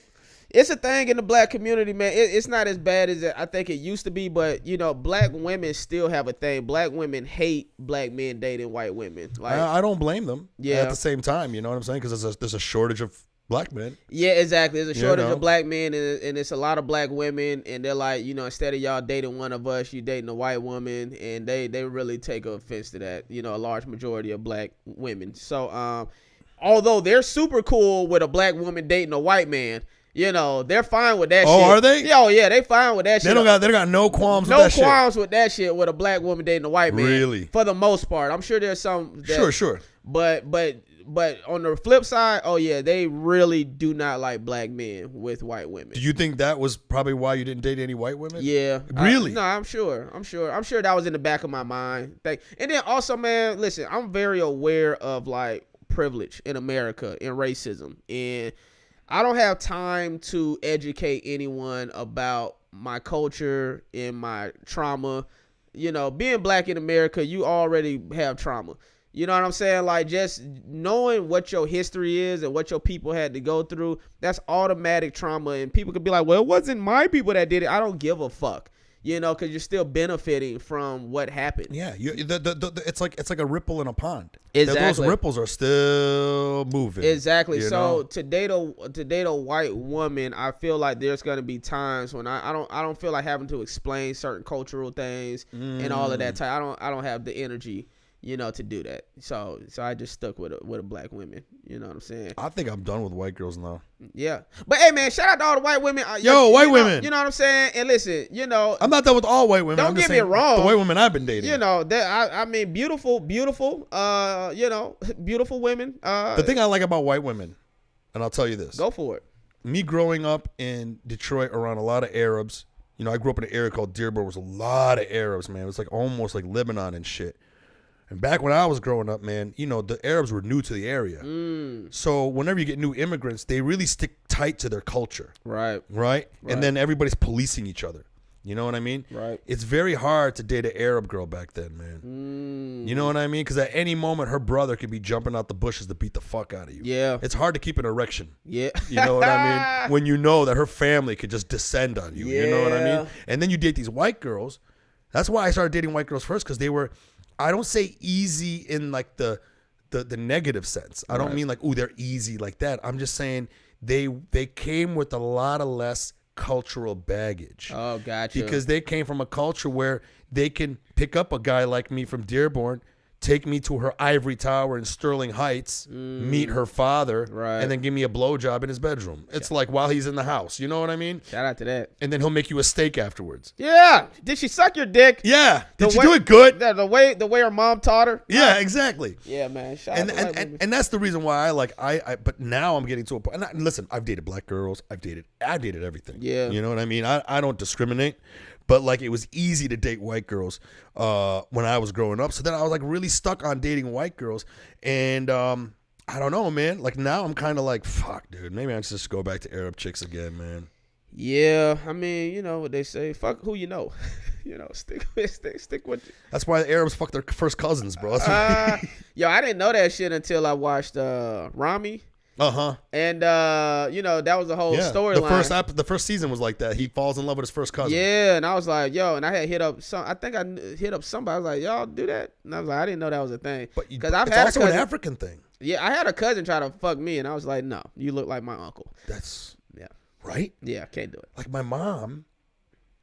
It's a thing in the black community, man. It's not as bad as I think it used to be, but you know, black women still have a thing. Black women hate black men dating white women. Like, I don't blame them. Yeah. At the same time, you know what I'm saying? Because there's a shortage of black men. Yeah, exactly. There's a shortage of black men, and it's a lot of black women, and they're like, you know, instead of y'all dating one of us, you dating a white woman, and they really take offense to that. You know, a large majority of black women. So, although they're super cool with a black woman dating a white man. You know, they're fine with that shit. Oh, are they? Oh, yeah, they fine with that shit. They got no qualms with that shit. No qualms with that shit with a black woman dating a white man. Really? For the most part. I'm sure there's some that, Sure. But on the flip side, oh yeah, they really do not like black men with white women. Do you think that was probably why you didn't date any white women? Yeah. Really? No, I'm sure that was in the back of my mind. And then also, man, listen, I'm very aware of like privilege in America and racism, and I don't have time to educate anyone about my culture and my trauma. You know, being black in America, you already have trauma. You know what I'm saying? Like, just knowing what your history is and what your people had to go through, that's automatic trauma. And people could be like, well, it wasn't my people that did it. I don't give a fuck. You know, because you're still benefiting from what happened. Yeah, it's like a ripple in a pond. Exactly. Those ripples are still moving. Exactly. You So know? to date a white woman, I feel like there's gonna be times when I don't feel like having to explain certain cultural things and all of that. I don't have the energy, you know, to do that. So I just stuck with a black women. You know what I'm saying? I think I'm done with white girls now. Yeah. But hey, man, shout out to all the white women. White women. You know what I'm saying? And listen, you know, I'm not done with all white women. Don't I'm just get me saying wrong. The white women I've been dating. You know, I mean, beautiful. You know, beautiful women. The thing I like about white women, and I'll tell you this. Go for it. Me growing up in Detroit around a lot of Arabs. You know, I grew up in an area called Dearborn. There was a lot of Arabs, man. It was like almost like Lebanon and shit. And back when I was growing up, man, you know, the Arabs were new to the area. So whenever you get new immigrants, they really stick tight to their culture. Right? And then everybody's policing each other. You know what I mean? Right. It's very hard to date an Arab girl back then, man. You know what I mean? Because at any moment, her brother could be jumping out the bushes to beat the fuck out of you. Yeah. It's hard to keep an erection. Yeah. You know what I mean? When you know that her family could just descend on you. You know what I mean? And then you date these white girls. That's why I started dating white girls first, because they were, I don't say easy in like the negative sense. I don't mean like, ooh, they're easy like that. I'm just saying they came with a lot of less cultural baggage. Oh, gotcha. Because they came from a culture where they can pick up a guy like me from Dearborn, take me to her ivory tower in Sterling Heights, meet her father, Right. and then give me a blowjob in his bedroom. It's like while he's in the house. You know what I mean? Shout out to that. And then he'll make you a steak afterwards. Yeah. Did she suck your dick? Yeah. Did you way- do it good? The way her mom taught her. Yeah, exactly. Yeah, man. Shout out to white women. And that's the reason why I but now I'm getting to a point. And listen, I've dated black girls. I've dated everything. Yeah. You know what I mean? I don't discriminate. But like it was easy to date white girls when I was growing up. So then I was like really stuck on dating white girls. And I don't know, man. Like now I'm kind of like, fuck, dude. Maybe I should just go back to Arab chicks again, man. Yeah, I mean, you know what they say. Fuck who you know. You know, stick with you. That's why the Arabs fuck their first cousins, bro. Yo, I didn't know that shit until I watched Rami. And you know, that was the whole storyline. The first season was like that. He falls in love with his first cousin. Yeah, and I was like, yo, and I had hit up somebody. I was like, y'all do that, and I was like, I didn't know that was a thing. Because it's also an African thing. Yeah, I had a cousin try to fuck me, and I was like, no, you look like my uncle. That's yeah, right. Yeah, I can't do it. Like my mom,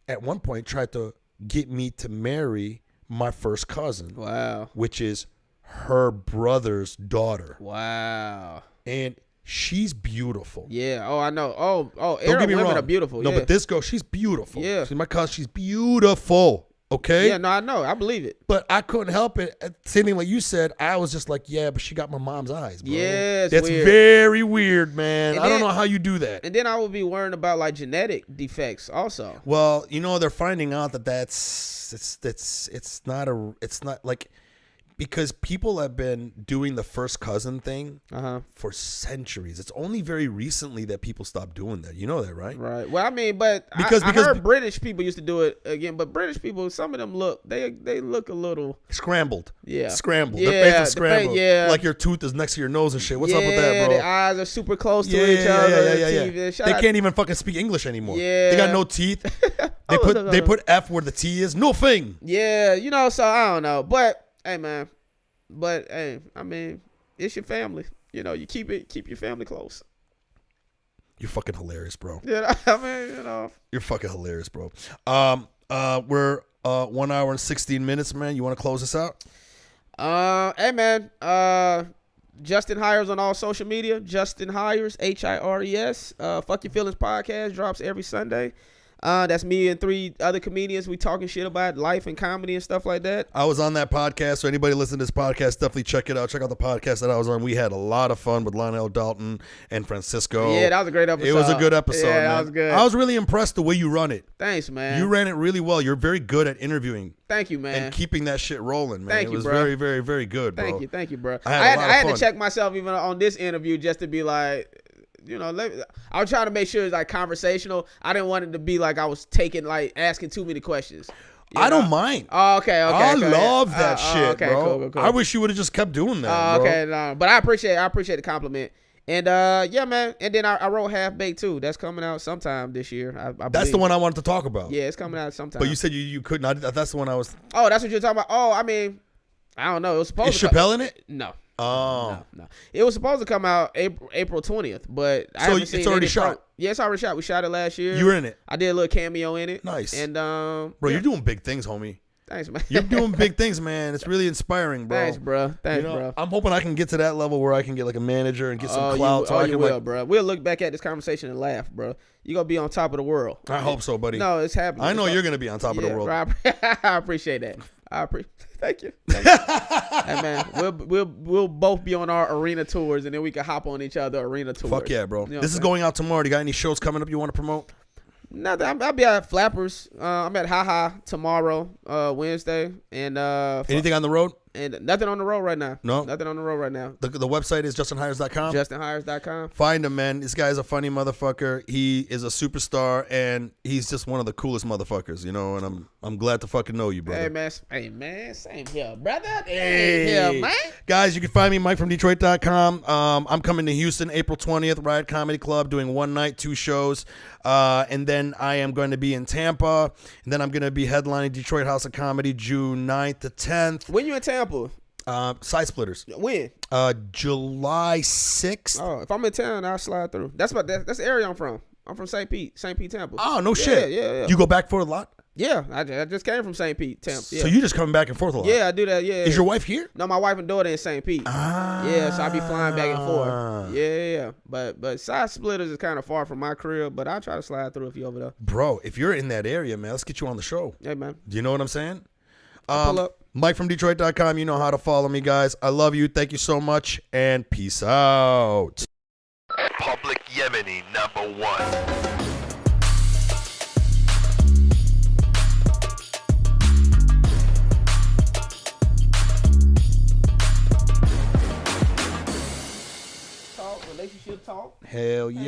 at one point tried to get me to marry my first cousin. Wow. Which is her brother's daughter. Wow. And she's beautiful. Yeah. Oh, I know. Oh, don't get me women wrong. are beautiful. No, yeah. but this girl, she's beautiful. Yeah. She's my cousin. She's beautiful. Okay. Yeah. No, I know. I believe it. But I couldn't help it. Same thing like you said. I was just like, yeah, but she got my mom's eyes, bro. Yeah, that's weird. very weird, man. And I don't know how you do that. And then I would be worrying about like genetic defects also. Well, you know, they're finding out that it's not like. Because people have been doing the first cousin thing for centuries. It's only very recently that people stopped doing that. You know that, right? Right. Well, I mean, but because I heard British people used to do it again. But British people, some of them they look a little scrambled. Yeah, scrambled. Yeah, their face is scrambled. Yeah, like your tooth is next to your nose and shit. What's up with that, bro? The eyes are super close to each other. Yeah. They can't even fucking speak English anymore. Yeah, they got no teeth. They put F where the T is. No thing. Yeah, you know. So I don't know, but. Hey man, I mean, it's your family. You know, you keep your family close. You're fucking hilarious, bro. Yeah, I mean, you know, you're fucking hilarious, bro. We're 1 hour and 16 minutes, man. You want to close this out? Hey man, Justin Hires on all social media. Justin Hires, HIRES. Fuck Your Feelings podcast drops every Sunday. That's me and 3 other comedians. We talking shit about life and comedy and stuff like that. I was on that podcast, so anybody listening to this podcast, definitely check it out. Check out the podcast that I was on. We had a lot of fun with Lionel Dalton and Francisco. Yeah, that was a great episode. It was a good episode, yeah, man. That was good. I was really impressed the way you run it. Thanks, man. You ran it really well. You're very good at interviewing. Thank you, man. And keeping that shit rolling, man. Thank you, it was bro. very, very, very good, bro. Thank you, bro. I had to check myself even on this interview just to be like, you know, I was trying to make sure it's like conversational. I didn't want it to be like I was asking too many questions. I don't mind. Oh, okay. I love that shit, okay, bro. cool. I wish you would have just kept doing that, bro. Okay, no, but I appreciate the compliment. And yeah, man. And then I wrote Half Baked too. That's coming out sometime this year. I that's the one I wanted to talk about. Yeah, it's coming out sometime. But you said you couldn't. That's the one I was. Oh, that's what you're talking about. Oh, I mean, I don't know. It was supposed Is to Chappelle in it? No. Oh no! It was supposed to come out April 20th, but I haven't seen it's already shot. Yeah, it's already shot. We shot it last year. You were in it. I did a little cameo in it. Nice. And bro, yeah. you're doing big things, homie. Thanks, man. You're doing big things, man. It's really inspiring, bro. Thanks, bro. Bro. I'm hoping I can get to that level where I can get like a manager and get some clout. You will, bro. We'll look back at this conversation and laugh, bro. You're gonna be on top of the world. I hope so, buddy. No, it's happening. I know you're gonna be on top of the world. Bro, I appreciate that. Thank you. Hey man, we'll both be on our arena tours, and then we can hop on each other arena tours. Fuck yeah, bro. You know this is going out tomorrow. Do you got any shows coming up you want to promote? Nothing. I'll be at Flappers. I'm at Haha tomorrow, Wednesday, and anything on the road? And nothing on the road right now. No, nothing on the road right now. The website is justinhires.com. justinhires.com. Find him, man. This guy's a funny motherfucker. He is a superstar, and he's just one of the coolest motherfuckers, you know. And I'm glad to fucking know you, brother. Hey man, same here, brother. Hey, man. Guys, you can find me MikeFromDetroit.com. I'm coming to Houston April 20th, Riot Comedy Club, doing 1 night, 2 shows, and then I am going to be in Tampa, and then I'm going to be headlining Detroit House of Comedy June 9th to 10th. When you in Tampa? Side Splitters. When? July 6th. Oh, if I'm in town, I'll slide through. That's the area I'm from. I'm from St. Pete, Tampa. Oh, no shit. Yeah. You go back and forth a lot? Yeah, I just came from St. Pete, Tampa. Yeah. So you just coming back and forth a lot? Yeah, I do that. Yeah. Is your wife here? No, my wife and daughter in St. Pete. Yeah, so I be flying back and forth. Yeah. But side splitters is kind of far from my crib, but I try to slide through if you over there. Bro, if you're in that area, man, let's get you on the show. Hey, man. Do you know what I'm saying? Pull up. MikeFromDetroit.com. You know how to follow me, guys. I love you. Thank you so much, and peace out. Public Yemeni #1. Relationship talk. Hell yeah.